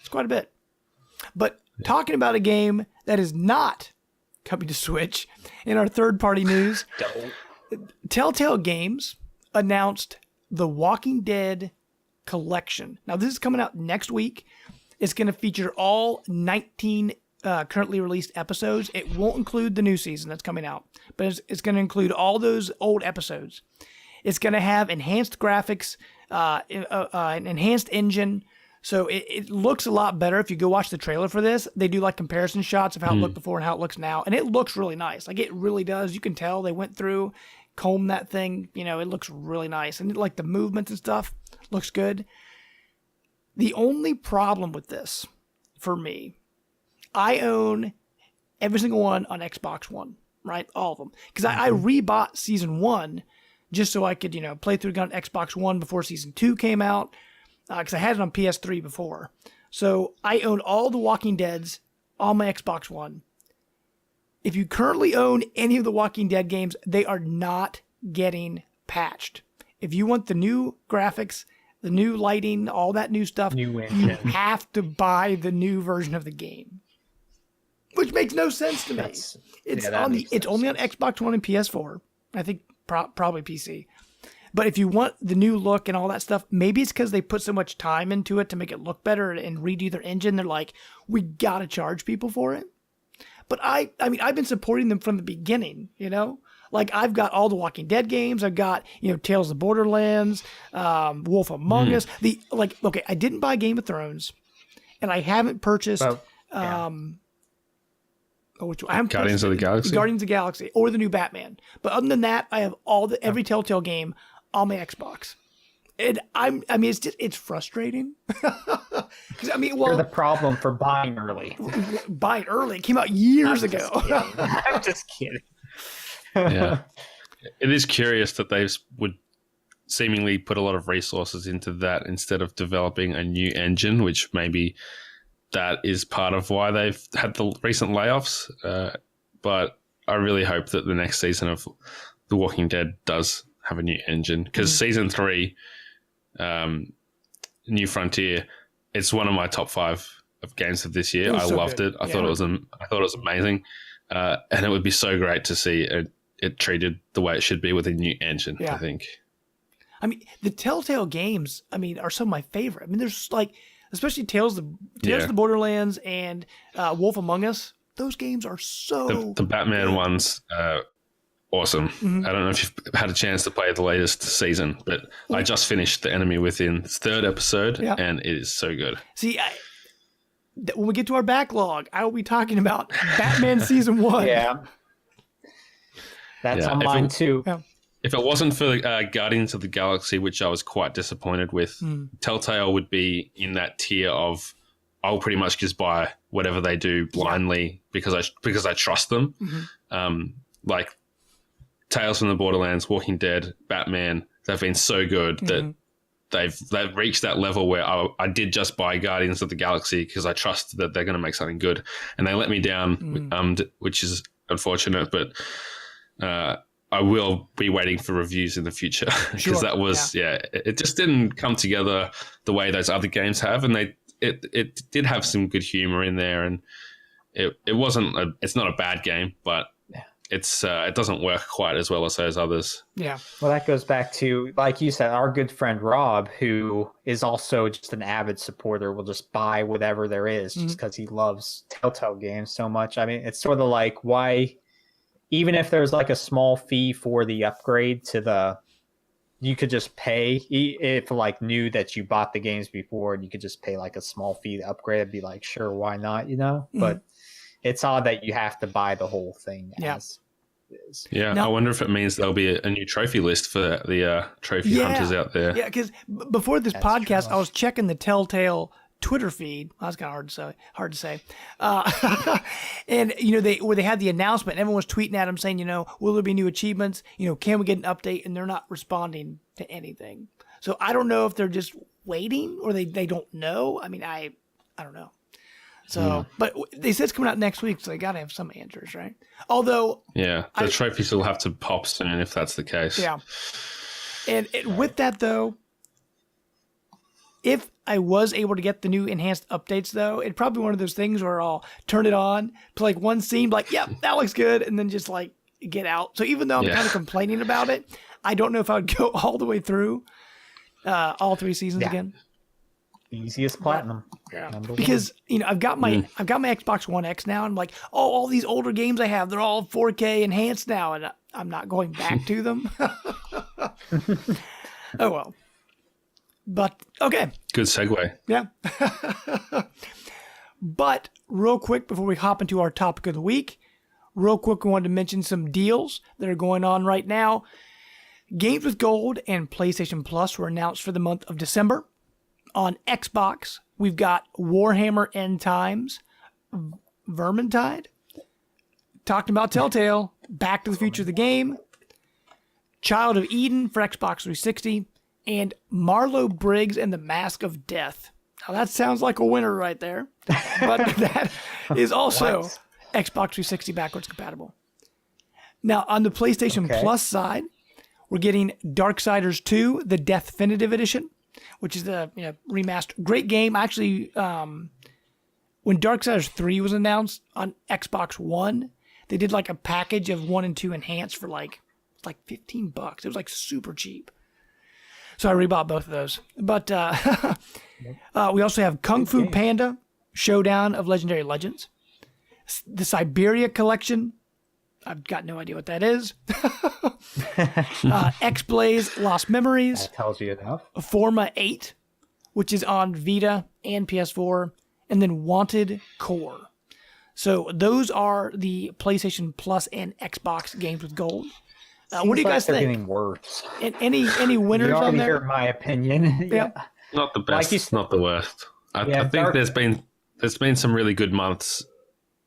quite a bit. But talking about a game that is not coming to Switch, in our third-party news, Telltale Games announced the Walking Dead collection. Now, this is coming out next week. It's going to feature all 19 currently released episodes. It won't include the new season that's coming out, but it's going to include all those old episodes. It's going to have enhanced graphics, an enhanced engine. So it looks a lot better. If you go watch the trailer for this, they do like comparison shots of how it looked before and how it looks now. And it looks really nice. Like it really does. You can tell they went through, combed that thing. It looks really nice. And like the movements and stuff looks good. The only problem with this for me, I own every single one on Xbox One, right? All of them. Because I rebought Season 1 just so I could, play through on Xbox One before Season 2 came out. Because I had it on PS3 before. So I own all the Walking Deads on my Xbox One. If you currently own any of the Walking Dead games, they are not getting patched. If you want the new graphics, the new lighting, all that new stuff, you have to buy the new version of the game. Which makes no sense to me. It's only on Xbox One and PS4. I think probably PC. But if you want the new look and all that stuff, maybe it's because they put so much time into it to make it look better and redo their engine. They're like, we gotta charge people for it. But I mean, I've been supporting them from the beginning. Like I've got all the Walking Dead games. I've got Tales of the Borderlands, Wolf Among Us. I didn't buy Game of Thrones, and I haven't purchased. Guardians of the Galaxy. Guardians of the Galaxy or the new Batman. But other than that, I have every Telltale game on my Xbox. And it's frustrating. You're the problem for buying early. Buying early. It came out years ago. I'm just kidding. Yeah. It is curious that they would seemingly put a lot of resources into that instead of developing a new engine, which maybe that is part of why they've had the recent layoffs. But I really hope that the next season of The Walking Dead does have a new engine, because season 3, New Frontier, it's one of my top 5 of games of this year. I loved it. I thought it was amazing, and it would be so great to see it treated the way it should be with a new engine. I think. I mean, the Telltale games, are some of my favorite. There's especially Tales of the Borderlands and Wolf Among Us. Those games are so the Batman good. Ones. Awesome. I don't know if you've had a chance to play the latest season, but I just finished The Enemy Within, 3rd episode, and it is so good. See, when we get to our backlog, I will be talking about Batman Season 1. Yeah. That's on mine too. Yeah. if it wasn't for Guardians of the Galaxy, which I was quite disappointed with, Telltale would be in that tier of I'll pretty much just buy whatever they do blindly because I trust them. Like Tales from the Borderlands, Walking Dead, Batman, they've been so good that they've reached that level where I did just buy Guardians of the Galaxy because I trust that they're going to make something good, and they let me down, which is unfortunate. But I will be waiting for reviews in the future because that was it just didn't come together the way those other games have, and it did have some good humor in there, and it wasn't it's not a bad game, but it doesn't work quite as well as those others. Yeah. Well, that goes back to, like you said, our good friend Rob, who is also just an avid supporter, will just buy whatever there is just because he loves Telltale games so much. I mean, it's sort of like, why, even if there's like a small fee for the upgrade you could just pay if like knew that you bought the games before, and you could just pay like a small fee to upgrade. I'd be like, sure, why not? But it's odd that you have to buy the whole thing. Yeah, now, I wonder if it means there'll be a new trophy list for the trophy hunters out there. Yeah, because before this podcast, I was checking the Telltale Twitter feed. Well, that's kind of hard to say. And they had the announcement, everyone was tweeting at them saying, will there be new achievements? Can we get an update? And they're not responding to anything. So I don't know if they're just waiting or they don't know. I mean, I don't know. So, but they said it's coming out next week, so they got to have some answers, right? Although, the trophies will have to pop soon if that's the case. Yeah. And with that, though, if I was able to get the new enhanced updates, though, it'd probably be one of those things where I'll turn it on, play like one scene, like, yep, that looks good, and then just like get out. So even though I'm kind of complaining about it, I don't know if I would go all the way through all 3 seasons again. Easiest platinum. Yeah. Because I've got my Xbox One X now, and I'm like, all these older games I have, they're all 4K enhanced now, and I'm not going back to them. Oh well. But okay. Good segue. Yeah. But real quick before we hop into our topic of the week, we wanted to mention some deals that are going on right now. Games with Gold and PlayStation Plus were announced for the month of December. On Xbox, we've got Warhammer End Times, Vermintide, talking about Telltale, Back to the Future the game, Child of Eden for Xbox 360, and Marlowe Briggs and the Mask of Death. Now that sounds like a winner right there, but that is also Xbox 360 backwards compatible. Now on the PlayStation Plus side, we're getting Darksiders 2, the Definitive Edition, which is the remastered. Great game. Actually, when Darksiders 3 was announced on Xbox One, they did like a package of 1 and 2 enhanced for like $15. It was like super cheap. So I rebought both of those. But we also have Kung Fu Panda, Showdown of Legendary Legends, the Siberia Collection. I've got no idea what that is. X-Blaze Lost Memories. That tells you enough. Forma 8, which is on Vita and PS4. And then Wanted Core. So those are the PlayStation Plus and Xbox games with gold. What do you guys think? Getting worse. And any winners you on there? Heard my opinion. Yeah. Not the best, not the worst. I think there's been some really good months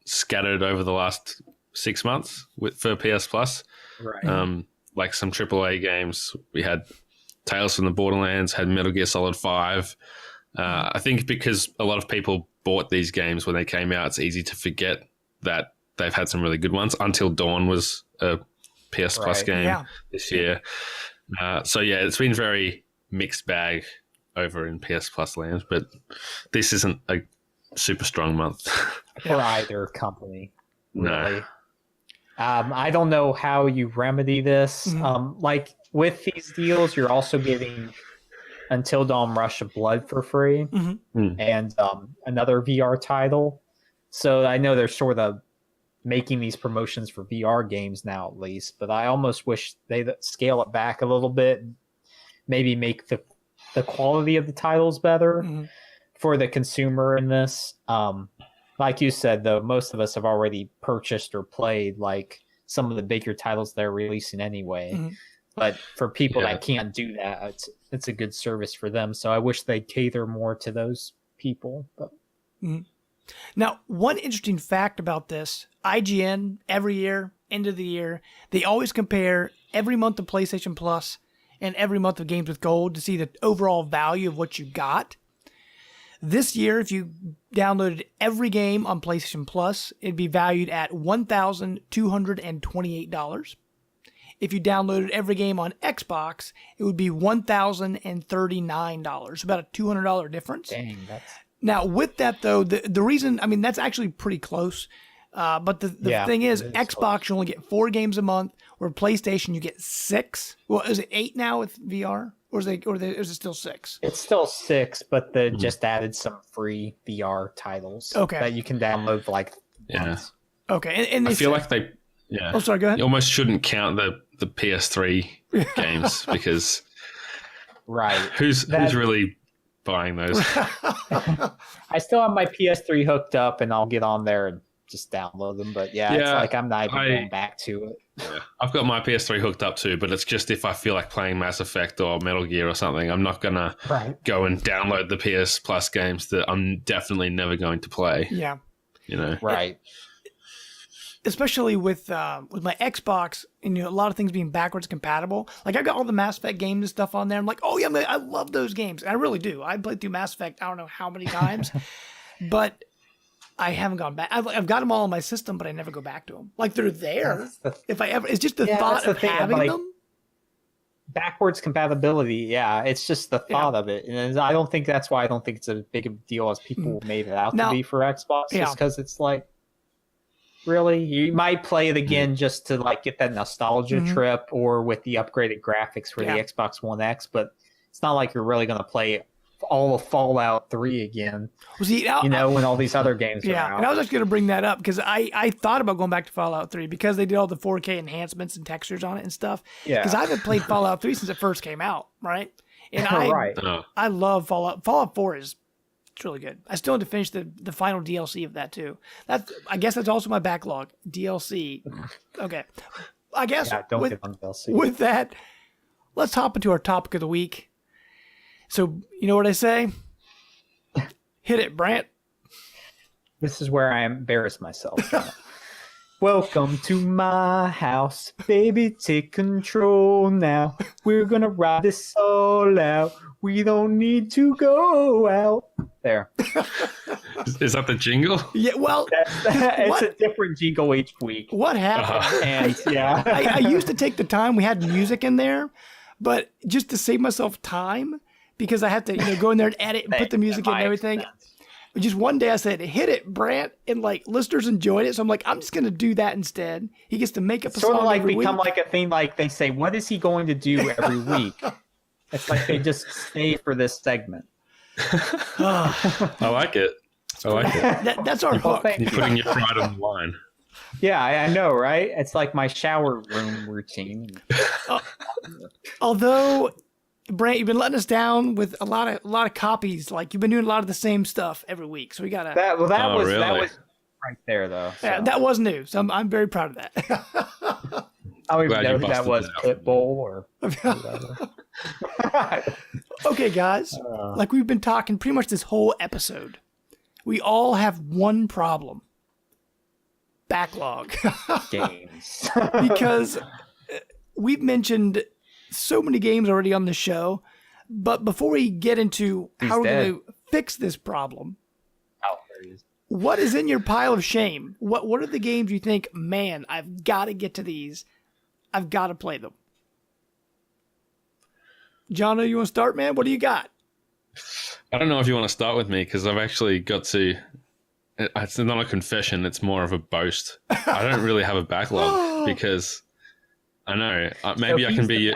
scattered over the last 6 months for PS Plus. Right. Like some AAA games. We had Tales from the Borderlands, had Metal Gear Solid 5. I think because a lot of people bought these games when they came out, it's easy to forget that they've had some really good ones. Until Dawn was a PS Plus game this year. So it's been very mixed bag over in PS Plus land, but this isn't a super strong month. For either company. Really. No. I don't know how you remedy this. Like with these deals, you're also getting Until Dawn Rush of Blood for free and another VR title. So I know they're sort of making these promotions for VR games now, at least, but I almost wish they scale it back a little bit, maybe make the quality of the titles better for the consumer in this. Like you said, though, most of us have already purchased or played like some of the bigger titles they're releasing anyway. But for people Yeah. that can't do that, it's a good service for them. So I wish they'd cater more to those people. But Now, one interesting fact about this, IGN, every year, end of the year, they always compare every month of PlayStation Plus and every month of Games with Gold to see the overall value of what you got. This year, if you downloaded every game on PlayStation Plus, it'd be valued at $1,228. If you downloaded every game on Xbox, it would be $1,039. About a $200 difference. dang, that's Now, with that, though, the reason, I mean, that's actually pretty close. But the thing is, it is Xbox, you only get 4 games a month, where PlayStation, you get 6. Well, is it 8 now with VR? Or is it still 6? It's still 6, but they just added some free VR titles that you can download for like months. Okay. And I feel like they, Oh, sorry, go ahead. you almost shouldn't count the PS3 games because who's really buying those? I still have my PS3 hooked up, and I'll get on there and just download them. But it's like I'm not even going back to it. Yeah. I've got my PS3 hooked up too, but it's just if I feel like playing Mass Effect or Metal Gear or something, I'm not going to go and download the PS Plus games that I'm definitely never going to play. Yeah. You know? Right. Especially with my Xbox and a lot of things being backwards compatible. Like I've got all the Mass Effect games and stuff on there. I'm like, oh yeah, I love those games. And I really do. I played through Mass Effect I don't know how many times, but I haven't gone back. I've got them all on my system, but I never go back to them. Like they're there. If I ever, it's just the thought of having them. Backwards compatibility, it's just the thought of it, and I don't think that's why I don't think it's a big of a deal as people made it out to be for Xbox. Just because it's like, really, you might play it again just to like get that nostalgia trip, or with the upgraded graphics for the Xbox One X, but it's not like you're really going to play all of Fallout 3 again. Well, see, when all these other games are out. And I was actually going to bring that up because I thought about going back to Fallout 3 because they did all the 4K enhancements and textures on it and stuff. Because I haven't played Fallout 3 since it first came out, right? And I love Fallout. Fallout 4 is really good. I still have to finish the final DLC of that too. I guess that's also my backlog. DLC. Okay. I guess don't get on DLC. With that, let's hop into our topic of the week. So, you know what I say? Hit it, Brant. This is where I embarrass myself. Welcome to my house. Baby, take control now. We're going to ride this all out. We don't need to go out. There. Is that the jingle? Yeah, well, it's a different jingle each week. What happened? And I used to take the time. We had music in there, but just to save myself time, because I have to go in there and edit and put the music in and everything. Just one day I said, hit it, Brant, and like listeners enjoyed it. So I'm like, I'm just going to do that instead. He gets to make up a song every week. Become like a thing, like they say, what is he going to do every week? It's like they just stay for this segment. I like it. That's our hook. You're putting your pride on the line. Yeah, I know, right? It's like my shower room routine. Although, Brant, you've been letting us down with a lot of copies. Like you've been doing a lot of the same stuff every week. So we gotta. That was right there though. So. Yeah, that was new. So I'm very proud of that. I don't even know who that was, Pitbull or whatever. Okay, guys. Like we've been talking pretty much this whole episode. We all have one problem. Backlog. Games. Because we've mentioned so many games already on the show, but before we get into how we're going to fix this problem, there he is. What is in your pile of shame? What are the games you think, man, I've got to get to these. I've got to play them. Jono, you want to start, man? What do you got? I don't know if you want to start with me because I've actually got to. It's not a confession; it's more of a boast. I don't really have a backlog because I know maybe I can be.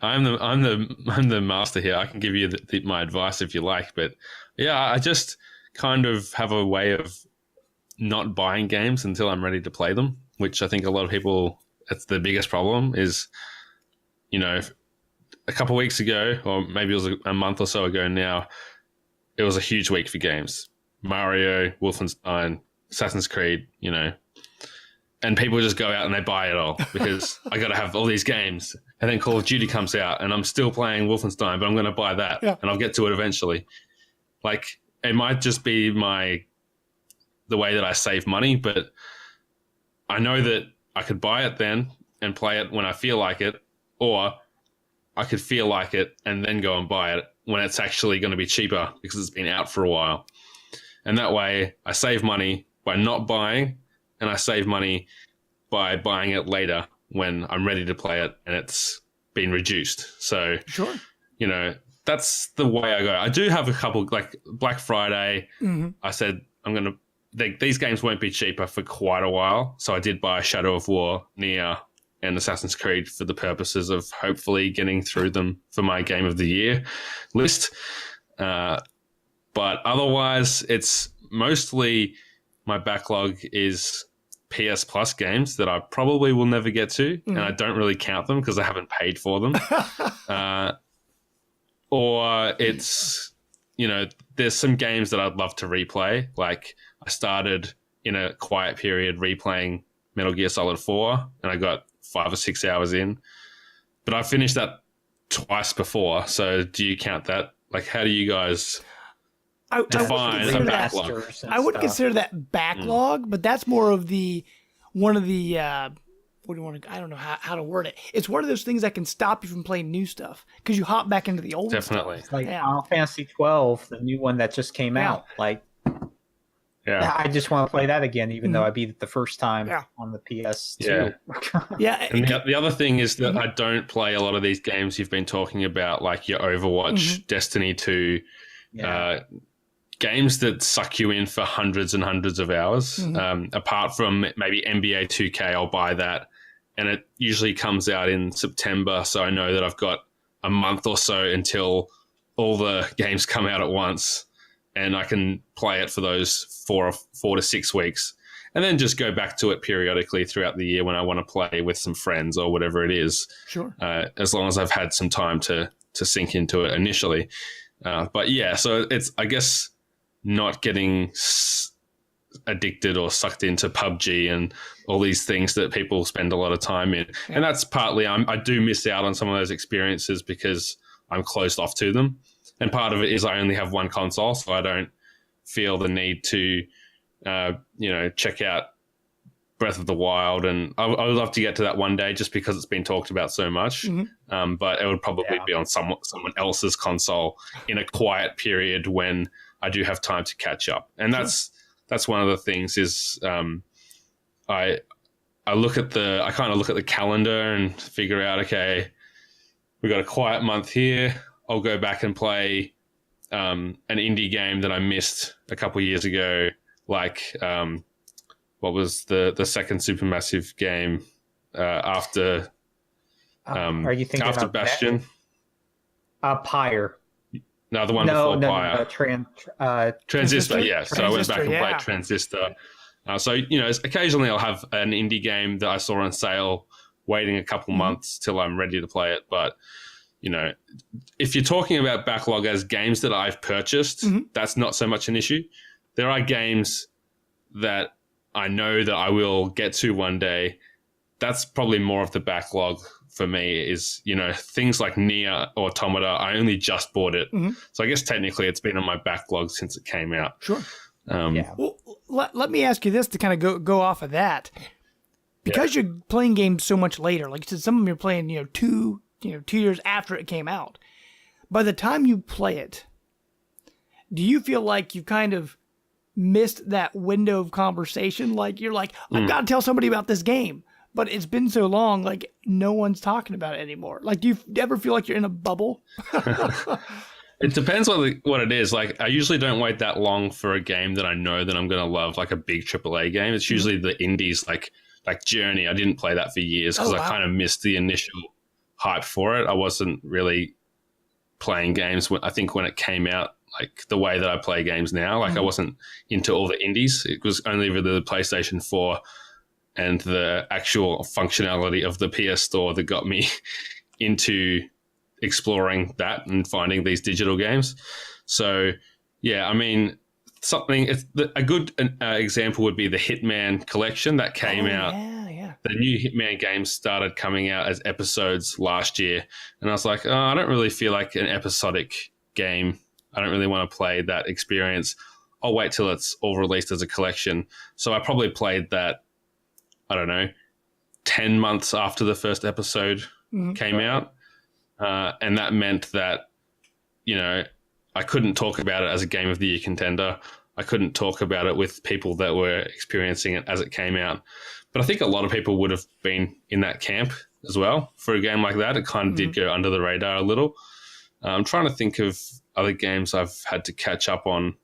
I'm the master here. I can give you my advice if you like, but yeah, I just kind of have a way of not buying games until I'm ready to play them, which I think a lot of people. That's the biggest problem. Is a couple of weeks ago, or maybe it was a month or so ago now, it was a huge week for games. Mario, Wolfenstein, Assassin's Creed, and people just go out and they buy it all because I got to have all these games. And then Call of Duty comes out and I'm still playing Wolfenstein, but I'm going to buy that and I'll get to it eventually. Like, it might just be the way that I save money, but I know that I could buy it then and play it when I feel like it, or I could feel like it and then go and buy it when it's actually going to be cheaper because it's been out for a while. And that way I save money by not buying, and I save money by buying it later when I'm ready to play it and it's been reduced. So, sure, you know, that's the way I go. I do have a couple, like Black Friday. I said these games won't be cheaper for quite a while. So I did buy Shadow of War, Nier, and Assassin's Creed for the purposes of hopefully getting through them for my Game of the Year list. But otherwise, it's mostly my backlog is PS Plus games that I probably will never get to, and I don't really count them because I haven't paid for them. Or it's, you know, there's some games that I'd love to replay. Like I started in a quiet period replaying Metal Gear Solid 4, and I got 5 or 6 hours in. But I finished that twice before, so do you count that? Like, how do you guys define a backlog? I wouldn't consider that backlog, but that's more of one of the what do you want to? I don't know how to word it. It's one of those things that can stop you from playing new stuff because you hop back into the old Definitely. stuff. Like Final Fantasy 12, the new one that just came out. Like, I just want to play that again, even though I beat it the first time on the PS2. And the other thing is that I don't play a lot of these games you've been talking about, like your Overwatch, Destiny 2, games that suck you in for hundreds and hundreds of hours. Apart from maybe NBA 2K, I'll buy that. And it usually comes out in September, so I know that I've got a month or so until all the games come out at once, and I can play it for those 4 to 6 weeks, and then just go back to it periodically throughout the year when I want to play with some friends or whatever it is. Sure. As long as I've had some time to sink into it initially. But yeah, so it's, I guess, not getting addicted or sucked into PUBG and all these things that people spend a lot of time in. And that's partly I do miss out on some of those experiences because I'm closed off to them. And part of it is I only have one console, so I don't feel the need to, check out Breath of the Wild. And I would love to get to that one day just because it's been talked about so much. But it would probably be on someone else's console in a quiet period when I do have time to catch up. And that's one of the things is I kind of look at the calendar and figure out, okay, we got a quiet month here. I'll go back and play an indie game that I missed a couple of years ago, like what was the second Supermassive game after are you thinking after of Bastion? Pyre. No, the one before Pyre. Transistor. Yeah. So I went back and played Transistor. So, you know, occasionally I'll have an indie game that I saw on sale, waiting a couple months till I'm ready to play it. But, you know, if you're talking about backlog as games that I've purchased, that's not so much an issue. There are games that I know that I will get to one day. That's probably more of the backlog for me is, you know, things like Nier Automata. I only just bought it. So I guess technically it's been on my backlog since it came out. Sure. Well, let me ask you this to kind of go off of that. Because you're playing games so much later, like you said, some of them you're playing, 2 years after it came out. By the time you play it, do you feel like you kind of missed that window of conversation? Like you're like, I've got to tell somebody about this game. But it's been so long, like no one's talking about it anymore. Like, do you ever feel like you're in a bubble? It depends what it is. Like, I usually don't wait that long for a game that I know that I'm going to love, like a big AAA game. It's usually the indies, like Journey. I didn't play that for years because I kind of missed the initial hype for it. I wasn't really playing games, I think, when it came out, like the way that I play games now. Like, I wasn't into all the indies. It was only really the PlayStation 4 and the actual functionality of the PS Store that got me into exploring that and finding these digital games. So, yeah, I mean, something. A good example would be the Hitman collection that came out. Yeah. The new Hitman games started coming out as episodes last year, and I was like, I don't really feel like an episodic game. I don't really want to play that experience. I'll wait till it's all released as a collection. So I probably played that, I don't know, 10 months after the first episode came out. And that meant that, I couldn't talk about it as a Game of the Year contender. I couldn't talk about it with people that were experiencing it as it came out. But I think a lot of people would have been in that camp as well for a game like that. It kind of did go under the radar a little. I'm trying to think of other games I've had to catch up on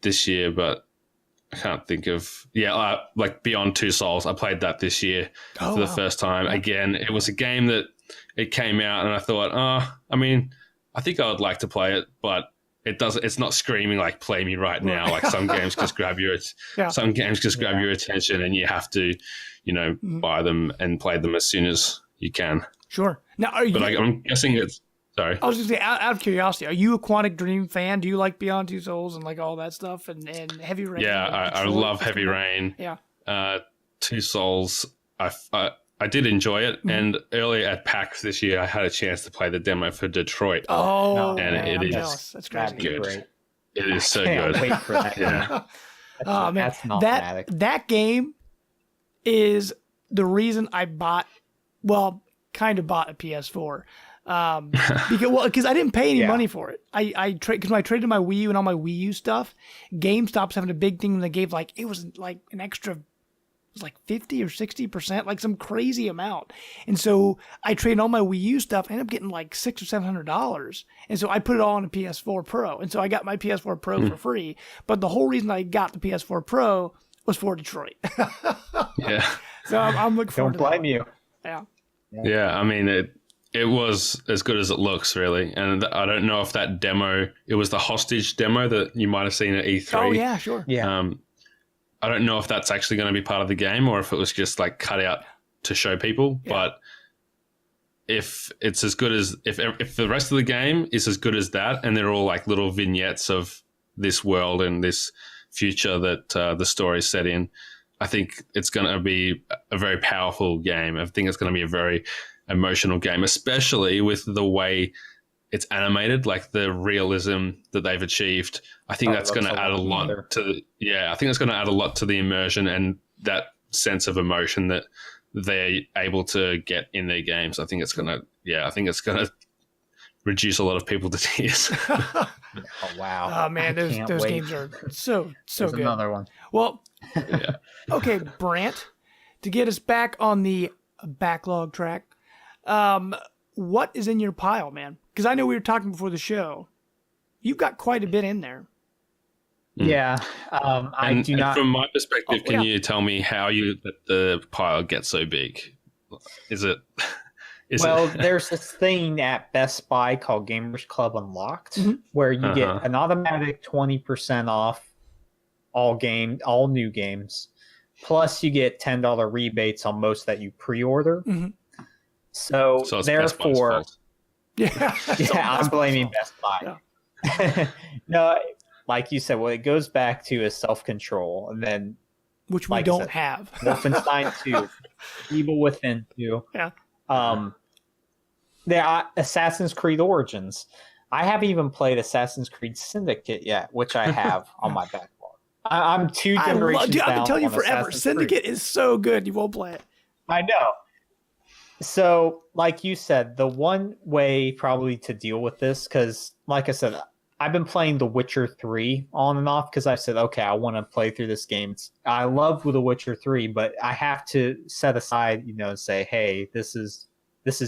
this year, but I can't think of. Like Beyond Two Souls. I played that this year for the first time. Again, it was a game that it came out, and I thought, I think I would like to play it, but it's not screaming like "play me right now." Like some games just grab your your attention, and you have to, buy them and play them as soon as you can. Sure. Now, I'm guessing it's. Sorry. I was just saying, out of curiosity, are you a Quantic Dream fan? Do you like Beyond Two Souls and like all that stuff and Heavy Rain? Yeah, I love Heavy Rain. Yeah. Two Souls, I did enjoy it, and earlier at PAX this year, I had a chance to play the demo for Detroit. Oh, and man, it is jealous. That's crazy. That'd be great. It is so Can't good. wait for that. Yeah. Oh man, That's not dramatic. that game is the reason I bought a PS4. Because I didn't pay any money for it. Because when I traded my Wii U and all my Wii U stuff, GameStop's having a big thing. They gave it was like an extra, it was like 50 or 60%, like some crazy amount. And so I traded all my Wii U stuff. I ended up getting like $600 or $700. And so I put it all on a PS4 Pro. And so I got my PS4 Pro for free. But the whole reason I got the PS4 Pro was for Detroit. Yeah. So I'm looking forward to that. Don't blame you. Yeah. Yeah, I mean, it was as good as it looks, really. And I don't know if that demo, it was the hostage demo that you might have seen at E3. Oh, yeah, sure. Yeah. I don't know if that's actually going to be part of the game or if it was just like cut out to show people. Yeah. But if it's as good as, if the rest of the game is as good as that, and they're all like little vignettes of this world and this future that the story is set in, I think it's going to be a very powerful game. I think it's going to be a very emotional game, especially with the way it's animated, like the realism that they've achieved. I think that's going to add a lot to I think it's going to add a lot to the immersion and that sense of emotion that they're able to get in their games. I think it's going to reduce a lot lot of people to tears. Oh wow. Oh man, those games are so There's good. Another one. Well, okay, Brant, to get us back on the backlog track, what is in your pile, man? Because I know we were talking before the show. You've got quite a bit in there. Yeah. I do not. From my perspective, can you tell me how the pile gets so big? Is it? There's this thing at Best Buy called Gamers Club Unlocked, where you get an automatic 20% off all new games, plus you get $10 rebates on most that you pre-order. So therefore, I'm blaming Best Buy. Yeah. No, like you said, what it goes back to is self-control, and then which we don't have. Wolfenstein 2, Evil Within 2. Yeah. Assassin's Creed Origins. I haven't even played Assassin's Creed Syndicate yet, which I have on my backlog. I'm 2 generations down. I've been telling you forever. Assassin's Syndicate Creed. is so good. You won't play it. I know. So, like you said, the one way probably to deal with this, because, like I said, I've been playing The Witcher 3 on and off because I said, okay, I want to play through this game. I love The Witcher 3, but I have to set aside, and say, hey, this is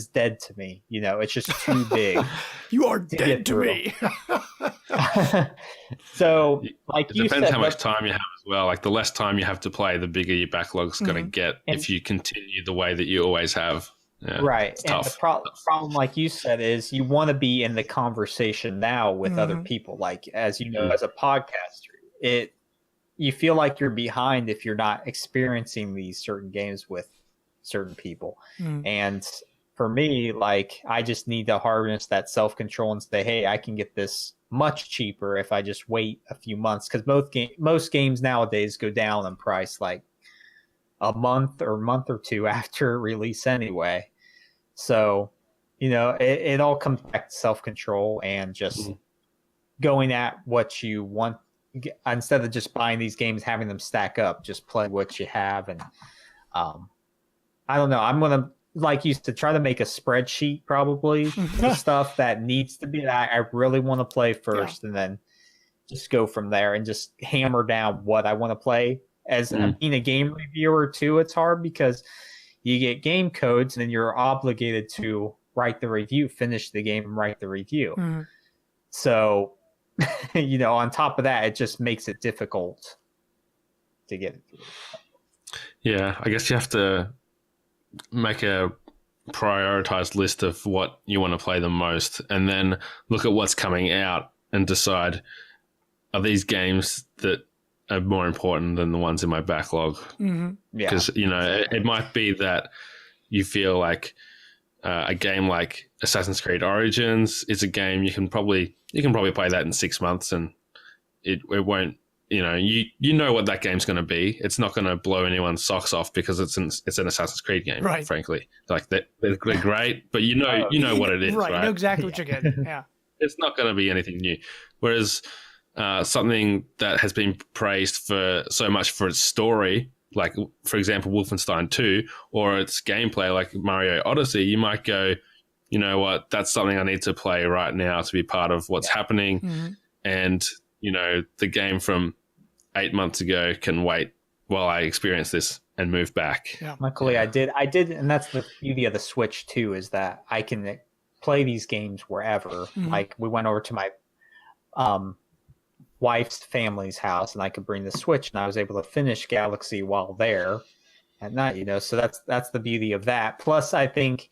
dead to me. It's just too big. You are dead to me. So, like you said, it depends how much time you have as well. Like the less time you have to play, the bigger your backlog's going to get if you continue the way that you always have. Yeah, right. And the problem, like you said, is you want to be in the conversation now with other people. Like, as you know, as a podcaster, you feel like you're behind if you're not experiencing these certain games with certain people. And for me, like, I just need to harness that self-control and say, hey, I can get this much cheaper if I just wait a few months, because most games nowadays go down in price like a month or two after release anyway. So, it all comes back to self-control and just going at what you want. Instead of just buying these games, having them stack up, just play what you have. And I don't know. I'm going to, like you said, try to make a spreadsheet probably the stuff that needs to be that I really want to play first, and then just go from there and just hammer down what I want to play. As being a game reviewer too, it's hard because you get game codes and then you're obligated to write the review, finish the game and write the review. So, on top of that, it just makes it difficult to get it through. Yeah, I guess you have to make a prioritized list of what you want to play the most, and then look at what's coming out and decide, are these games that are more important than the ones in my backlog? Because it might be that you feel like a game like Assassin's Creed Origins is a game you can probably play that in 6 months, and it won't. You know what that game's going to be. It's not going to blow anyone's socks off because it's an Assassin's Creed game, right? Frankly, like they're great, but you know what it is, right? You know exactly what you're getting. Yeah, it's not going to be anything new. Whereas something that has been praised for so much for its story, like for example Wolfenstein 2, or its gameplay like Mario Odyssey, you might go, you know what, that's something I need to play right now to be part of what's happening. And the game from 8 months ago can wait while I experience this and move back. Luckily I did, and that's the beauty of the Switch too, is that I can play these games wherever. Like we went over to my wife's family's house and I could bring the Switch, and I was able to finish Galaxy while there at night, so that's the beauty of that. Plus I think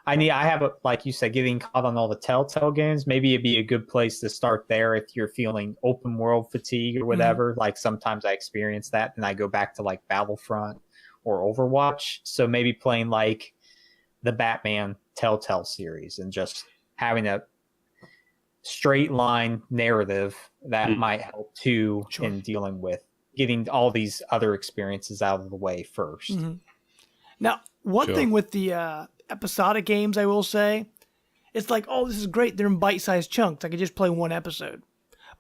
I have like you said, getting caught on all the Telltale games. Maybe it'd be a good place to start there if you're feeling open world fatigue or whatever. Like sometimes I experience that, and I go back to like Battlefront or Overwatch. So maybe playing like the Batman Telltale series and just having a straight line narrative that might help too in dealing with getting all these other experiences out of the way first. Now, one thing with the episodic games, I will say, it's like, oh, this is great. They're in bite-sized chunks. I could just play one episode.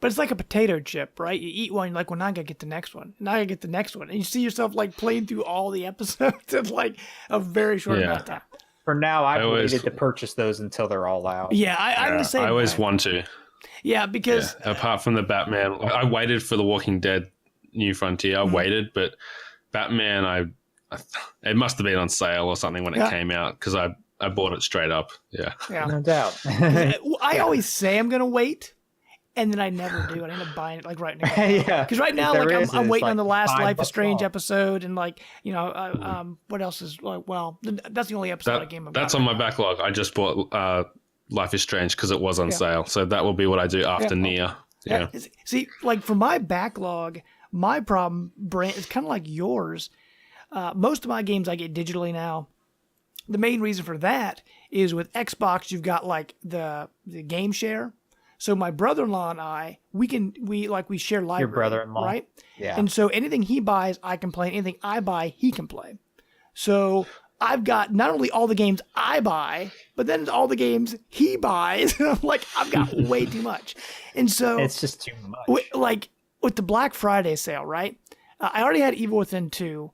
But it's like a potato chip, right? You eat one, you're like, well, now I gotta get the next one. Now I gotta get the next one. And you see yourself like playing through all the episodes in like a very short amount of time. For now, I've waited to purchase those until they're all out. Yeah, I'm the same. I always want to. Yeah, because... apart from the Batman, I waited for The Walking Dead New Frontier. I waited, but Batman, it must have been on sale or something when it came out, because I bought it straight up. Yeah, no doubt. I always say I'm going to wait, and then I never do. I end up buying it like right now. Because right now, like I'm waiting on the last Life is Strange episode, and like what else is like? Well, that's the only episode that's on my backlog. I just bought Life is Strange because it was on sale, so that will be what I do after Nier. Yeah. See, like for my backlog, my problem, Brent, is kind of like yours. Most of my games I get digitally now. The main reason for that is with Xbox, you've got like the game share. So my brother-in-law and I, we share library. Your brother-in-law, right? Yeah. And so anything he buys, I can play. Anything I buy, he can play. So I've got not only all the games I buy, but then all the games he buys. And I'm like, I've got way too much. And so it's just too much. With the Black Friday sale, right? I already had Evil Within 2,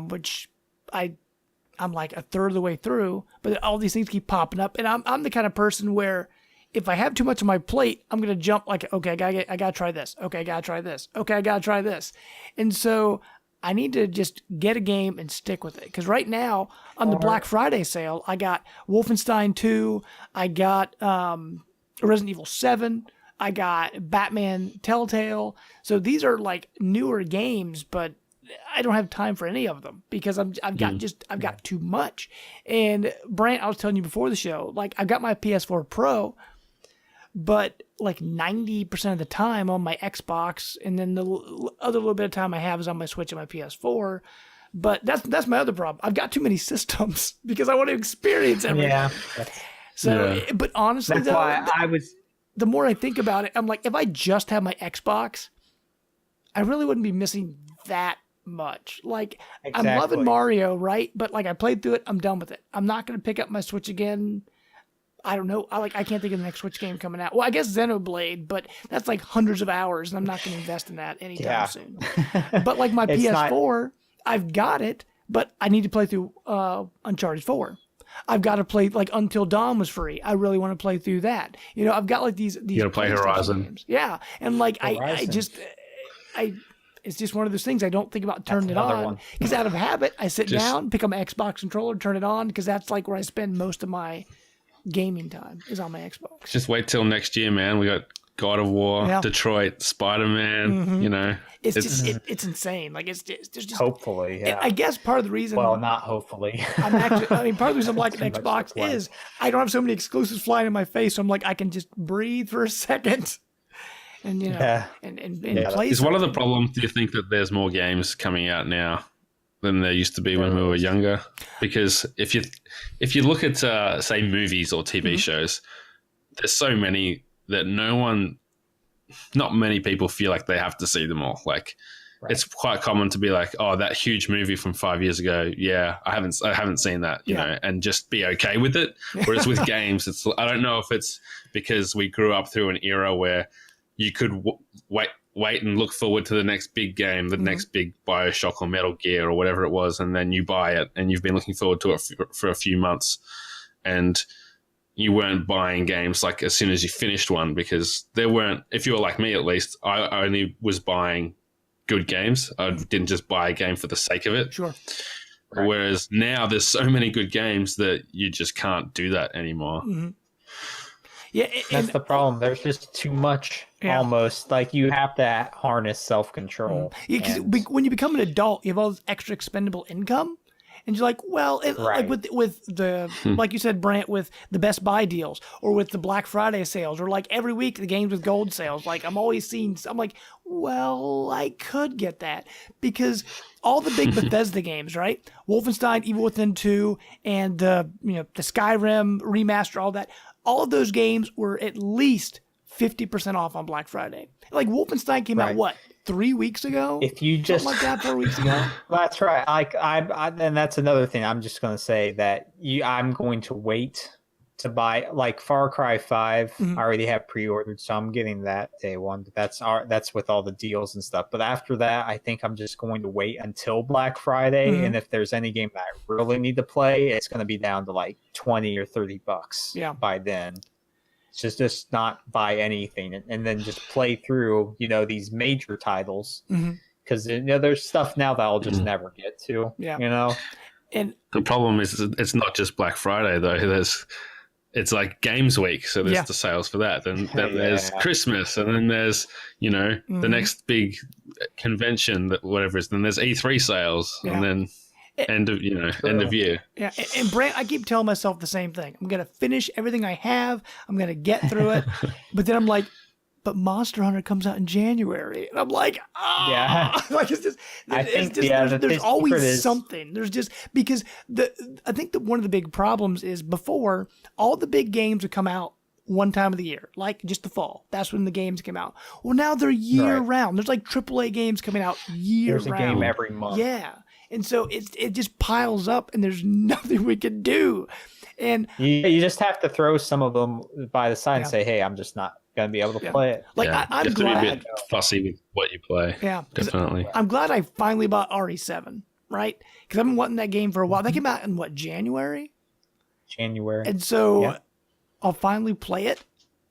which I'm like a third of the way through, but all these things keep popping up. And I'm the kind of person where if I have too much on my plate, I'm going to jump like, okay, I gotta try this. Okay, I gotta try this. Okay, I gotta try this. And so I need to just get a game and stick with it. Because right now, on the Black Friday sale, I got Wolfenstein 2, I got Resident Evil 7, I got Batman Telltale. So these are like newer games, but I don't have time for any of them because I've got too much. And Brant, I was telling you before the show, like I've got my PS4 Pro, but like 90% of the time on my Xbox, and then the other little bit of time I have is on my Switch and my PS4. But that's my other problem. I've got too many systems because I want to experience everything. Yeah. So, but honestly, that's why I was. the more I think about it, I'm like, if I just had my Xbox, I really wouldn't be missing that much. Like, Exactly. I'm loving Mario, right? But like, I played through it, I'm done with it. I'm not going to pick up my Switch again. I don't know. I can't think of the next Switch game coming out. Well, I guess Xenoblade, but that's like hundreds of hours, and I'm not going to invest in that anytime soon. But like my PS4, I've got it, but I need to play through Uncharted 4. I've got to play, like, Until Dawn was free. I really want to play through that. You know, I've got like these. You got to play Horizon. Games. Yeah, and like I it's just one of those things I don't think about turning it on because out of habit I sit down, pick up my Xbox controller, turn it on because that's like where I spend most of my gaming time is on my Xbox. Just wait till next year, man. We got God of War, Detroit, Spider-Man. You know, it's just it's insane. Like it's just hopefully. Yeah. I guess part of the reason. Well, not hopefully. Part of the reason I'm liking Xbox is I don't have so many exclusives flying in my face. So I'm like I can just breathe for a second. And you know, and play. Is one of the problems? Do you think that there's more games coming out now than there used to be when we were younger? Because if you look at say movies or TV shows, there's so many that not many people feel like they have to see them all. Like it's quite common to be like, oh, that huge movie from 5 years ago, yeah, I haven't seen that, you know, and just be okay with it. Whereas with games, I don't know if it's because we grew up through an era where you could wait and look forward to the next big game, the next big BioShock or Metal Gear or whatever it was, and then you buy it and you've been looking forward to it for a few months, and you weren't buying games like as soon as you finished one because there weren't. If you were like me, at least, I only was buying good games. I didn't just buy a game for the sake of it. Sure. Right. Whereas now there's so many good games that you just can't do that anymore. Yeah, that's the problem. There's just too much. Almost like you have to harness self-control. Yeah, because when you become an adult, you have all this extra expendable income, and you're like, well, like with the like you said, Brant, with the Best Buy deals or with the Black Friday sales or like every week the games with gold sales. Like I'm always seeing. I'm like, well, I could get that because all the big Bethesda games, right? Wolfenstein, Evil Within 2, and the Skyrim remaster, all that. All of those games were at least 50% off on Black Friday. Like Wolfenstein came out, what, 3 weeks ago? If you just something like that, 4 weeks ago. That's right. Like and that's another thing. I'm just going to say that I'm going to wait to buy like Far Cry 5. I already have pre-ordered, so I'm getting that day one. But that's with all the deals and stuff. But after that, I think I'm just going to wait until Black Friday. And if there's any game that I really need to play, it's going to be down to like $20 or $30 by then. Just not buy anything and then just play through, these major titles. Because there's stuff now that I'll just never get to. And the problem is it's not just Black Friday though. It's like Games Week, so there's the sales for that. Then there's Christmas, and then there's the next big convention that whatever it is. Then there's E3 sales, and then end of year. Yeah, and Brant, I keep telling myself the same thing. I'm gonna finish everything I have. I'm gonna get through it, but then I'm like, but Monster Hunter comes out in January, and I'm like, like it's just, there's always something. There's just because I think that one of the big problems is before all the big games would come out one time of the year, like just the fall. That's when the games came out. Well, now they're year round. There's like AAA games coming out year round. There's a game every month. Yeah. And so it just piles up, and there's nothing we can do. And you just have to throw some of them by the side and say, "Hey, I'm just not going to be able to play it." Like I'm you have glad. to be a bit fussy with what you play. Yeah, definitely. I'm glad I finally bought RE7, right? Because I've been wanting that game for a while. That came out in January. And so I'll finally play it.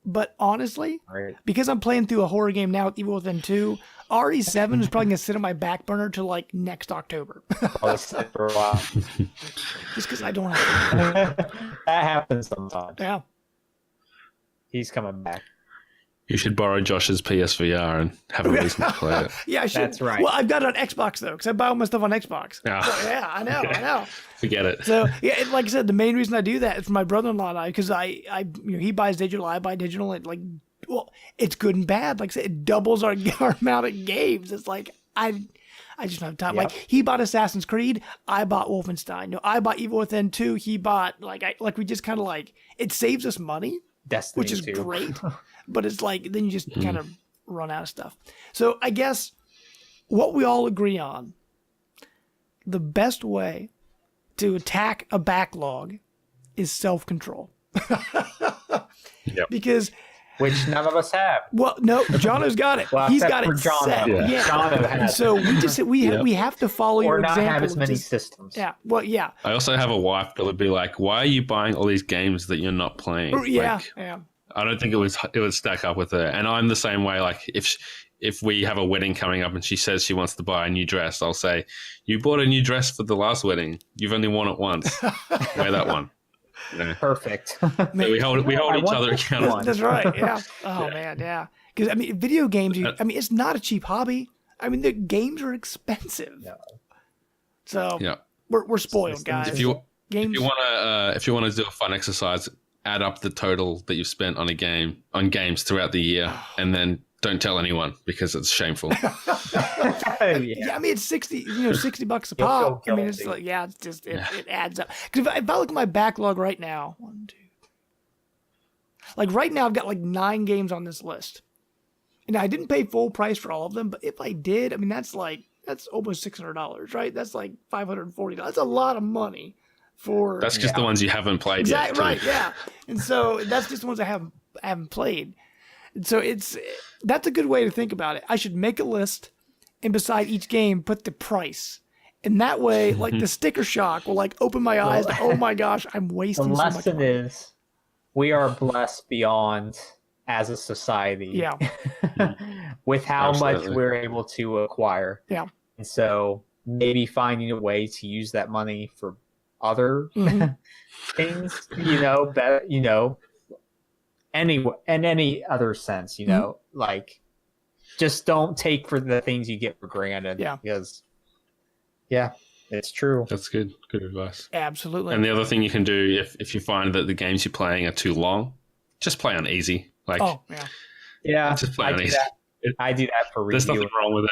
But honestly, because I'm playing through a horror game now with Evil Within 2, RE7 is probably going to sit on my back burner till like next October. For a while. Just because I don't have to. That happens sometimes. Yeah. He's coming back. You should borrow Josh's PSVR and have a reason to play it. Yeah, I should. That's right. Well, I've got it on Xbox, though, because I buy all my stuff on Xbox. Oh. So, yeah, I know. Forget it. So, yeah, like I said, the main reason I do that is for my brother-in-law and I, because he buys digital, I buy digital, and it's good and bad. Like I said, it doubles our amount of games. It's like, I just don't have time. Like, he bought Assassin's Creed, I bought Wolfenstein. I bought Evil Within 2, he bought, we just kind of it saves us money. Destiny which is 2. great. But it's like, then you just kind of run out of stuff. So I guess what we all agree on, the best way to attack a backlog is self-control. Yep. Because... Which none of us have. Well, no, Jono's got it. Well, He's except got for it Jono. set. Yeah. Jono has So we have to follow your or not example. have as many Just- systems. Yeah. Well, yeah. I also have a wife that would be like, "Why are you buying all these games that you're not playing?" Yeah. Like, Yeah. I don't think it would stack up with her. And I'm the same way. Like if we have a wedding coming up and she says she wants to buy a new dress, I'll say, "You bought a new dress for the last wedding. You've only worn it once. Wear that one." You know? Perfect. So we hold each other this accountable. one. That's right. Yeah. Oh man. Yeah. Because I mean, video games. It's not a cheap hobby. I mean, the games are expensive. No. So Yeah. we're spoiled, guys. If you games. if you want to do a fun exercise, add up the total that you've spent on games throughout the year, and then don't tell anyone because it's shameful. Yeah, I mean it's $60 $60 a You'll pop. feel I mean it's guilty. like it adds up. Because if I look at my backlog right now, 1, 2, like right now I've got like 9 games on this list, and I didn't pay full price for all of them. But if I did, I mean that's almost $600, right? That's like $540. That's a lot of money for. That's just the ones you haven't played yet. Exactly right. Yeah, and so that's just the ones I haven't played. And so that's a good way to think about it. I should make a list, and beside each game, put the price. And that way, like the sticker shock will like open my eyes to, oh my gosh, I'm The wasting so much lesson money. is we are blessed beyond as a society. Yeah. With how Absolutely. much we're able to acquire. Yeah. And so maybe finding a way to use that money for other Mhm. things, better, any other sense, like just don't take for the things you get for granted. Yeah. Because it's true. That's good advice. Absolutely. And the other thing you can do if you find that the games you're playing are too long, just play on easy. Like oh, yeah. Yeah. just play I on do easy. that. I do that for There's review. nothing wrong with it.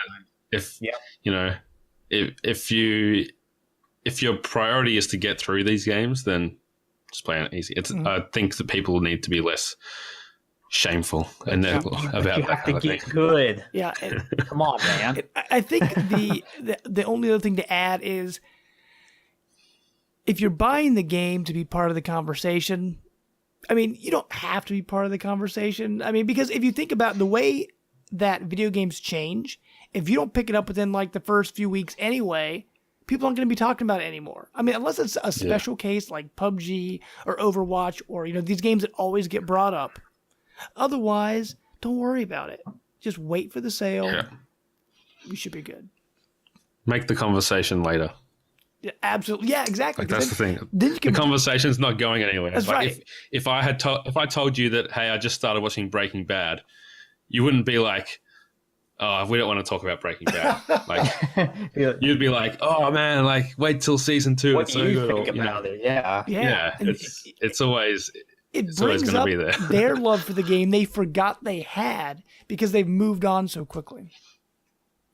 If your priority is to get through these games, then just play on easy. I think that people need to be less shameful and then about You that have to kind of thing. get good. Yeah. And Come on, man. I think the only other thing to add is if you're buying the game to be part of the conversation, I mean, you don't have to be part of the conversation. I mean, because if you think about the way that video games change, if you don't pick it up within like the first few weeks anyway, people aren't going to be talking about it anymore. I mean, unless it's a special case like PUBG or Overwatch or, these games that always get brought up. Otherwise, don't worry about it. Just wait for the sale. Yeah. You should be good. Make the conversation later. Yeah, absolutely. Yeah, exactly. Like that's the thing. Then you can. The conversation's not going anywhere. That's like right. If I told you that, hey, I just started watching Breaking Bad, you wouldn't be like, oh, we don't want to talk about Breaking Bad. Like you'd be like, oh man, like wait till season 2. What it's do so you good. think about it? Yeah. Yeah, And it's always it always brings gonna up be there. their love for the game they forgot they had because they've moved on so quickly.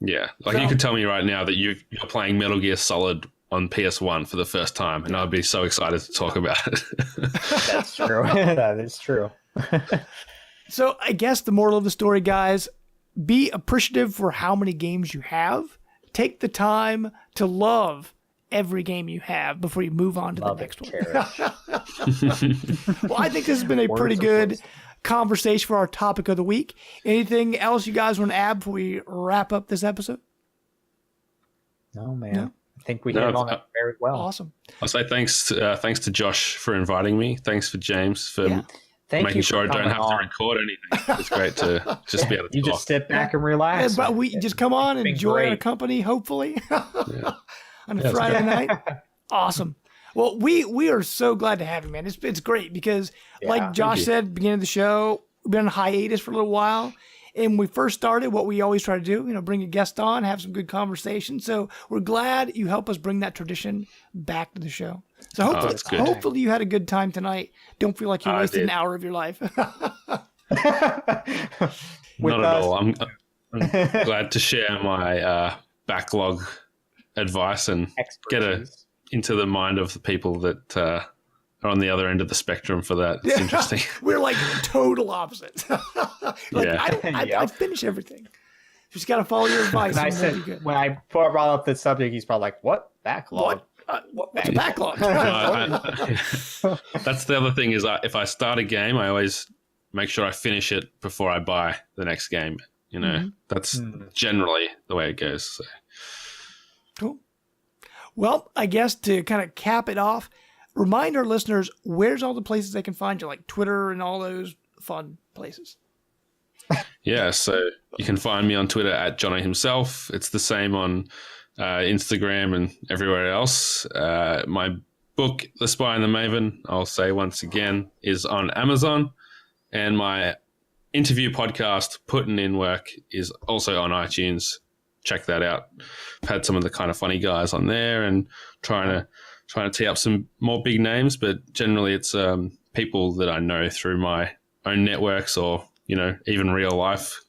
Yeah, like So- you could tell me right now that you're playing Metal Gear Solid on PS1 for the first time, and I'd be so excited to talk about it. That's true. That is true. So I guess the moral of the story, guys, be appreciative for how many games you have. Take the time to love every game you have before you move on to Love the it, next one. cherish. Well, I think this has been a Words pretty of good wisdom. conversation for our topic of the week. Anything else you guys want to add before we wrap up this episode? No, man. No? I think we No, hit on it very well. Awesome. I'll say thanks to Josh for inviting me. Thanks for James for Yeah. Thank making you sure I for don't coming have to on. record anything. It's great to just be able to You talk. just sit back and relax. But we just come on and been enjoy our great. company, hopefully, on a it's Friday night. Awesome. Well, we are so glad to have you, man. It's great because, like thank Josh you. said, beginning of the show, we've been on hiatus for a little while. And when we first started, what we always try to do, bring a guest on, have some good conversation. So we're glad you help us bring that tradition back to the show. So that's good. hopefully you had a good time tonight. Don't feel like you I wasted an did. hour of your life. Not at all. I'm glad to share my backlog advice and get Expertise. into the mind of the people that are on the other end of the spectrum for that. It's interesting. We're like total opposites. I finish everything. Just got to follow your advice. When I brought up the subject, he's probably like, "What backlog? What's a backlog?" That's the other thing is if I start a game, I always make sure I finish it before I buy the next game. That's generally the way it goes. So. Cool. Well, I guess to kind of cap it off, remind our listeners where's all the places they can find you, like Twitter and all those fun places. Yeah, so you can find me on Twitter at Jono himself. It's the same on Instagram and everywhere else. My book, The Spy and the Maven, I'll say once again, is on Amazon. And my interview podcast, Puttin In The Work, is also on iTunes. Check that out. I've had some of the kind of funny guys on there and trying to tee up some more big names, but generally it's people that I know through my own networks or even real life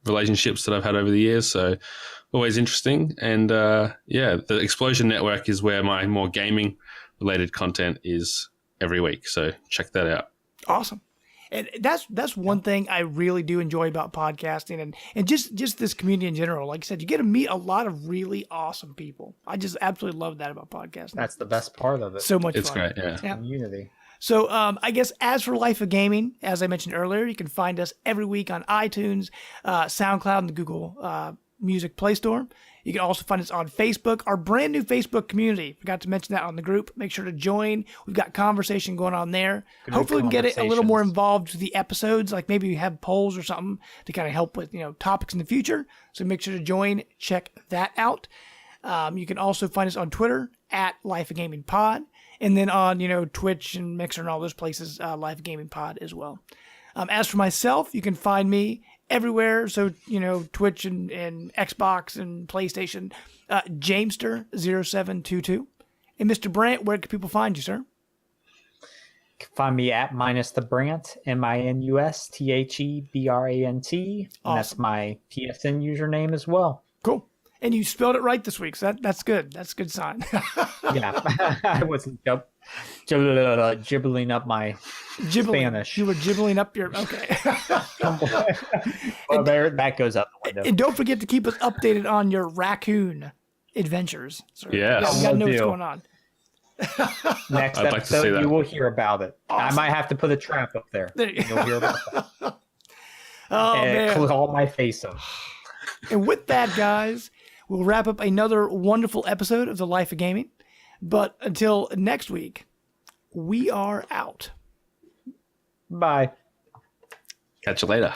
relationships that I've had over the years. So always interesting. And the Explosion Network is where my more gaming related content is every week. So check that out. Awesome. And that's one thing I really do enjoy about podcasting and just this community in general. Like I said, you get to meet a lot of really awesome people. I just absolutely love that about podcasting. That's the best part of it. So much it's fun. It's great, yeah. Community. So I guess as for Life of Gaming, as I mentioned earlier, you can find us every week on iTunes, SoundCloud, and the Google Music Play Store. You can also find us on Facebook, our brand new Facebook community. Forgot to mention that on the group. Make sure to join. We've got conversation going on there. Hopefully we can get it a little more involved with the episodes, like maybe we have polls or something to kind of help with topics in the future. So make sure to join. Check that out. You can also find us on Twitter at Life of Gaming Pod. And then on, Twitch and Mixer and all those places, Live Gaming Pod as well. As for myself, you can find me everywhere. So, Twitch and Xbox and PlayStation, Jamester0722. And Mr. Brandt, where can people find you, sir? You can find me at -the-Brandt, MINUSTHEBRANT. Awesome. And that's my PSN username as well. Cool. And you spelled it right this week, so that's good. That's a good sign. Yeah, I wasn't gibbling up my Spanish. You were gibbling up your... Okay. Well, that goes out the window. And don't forget to keep us updated on your raccoon adventures, sir. Yes. You got to know what's going on. Next I'd episode, like to see that. you will hear about it. Awesome. I might have to put a trap up there. You'll hear about that. Man. Claw my face up. And with that, guys, we'll wrap up another wonderful episode of The Life of Gaming. But until next week, we are out. Bye. Catch you later.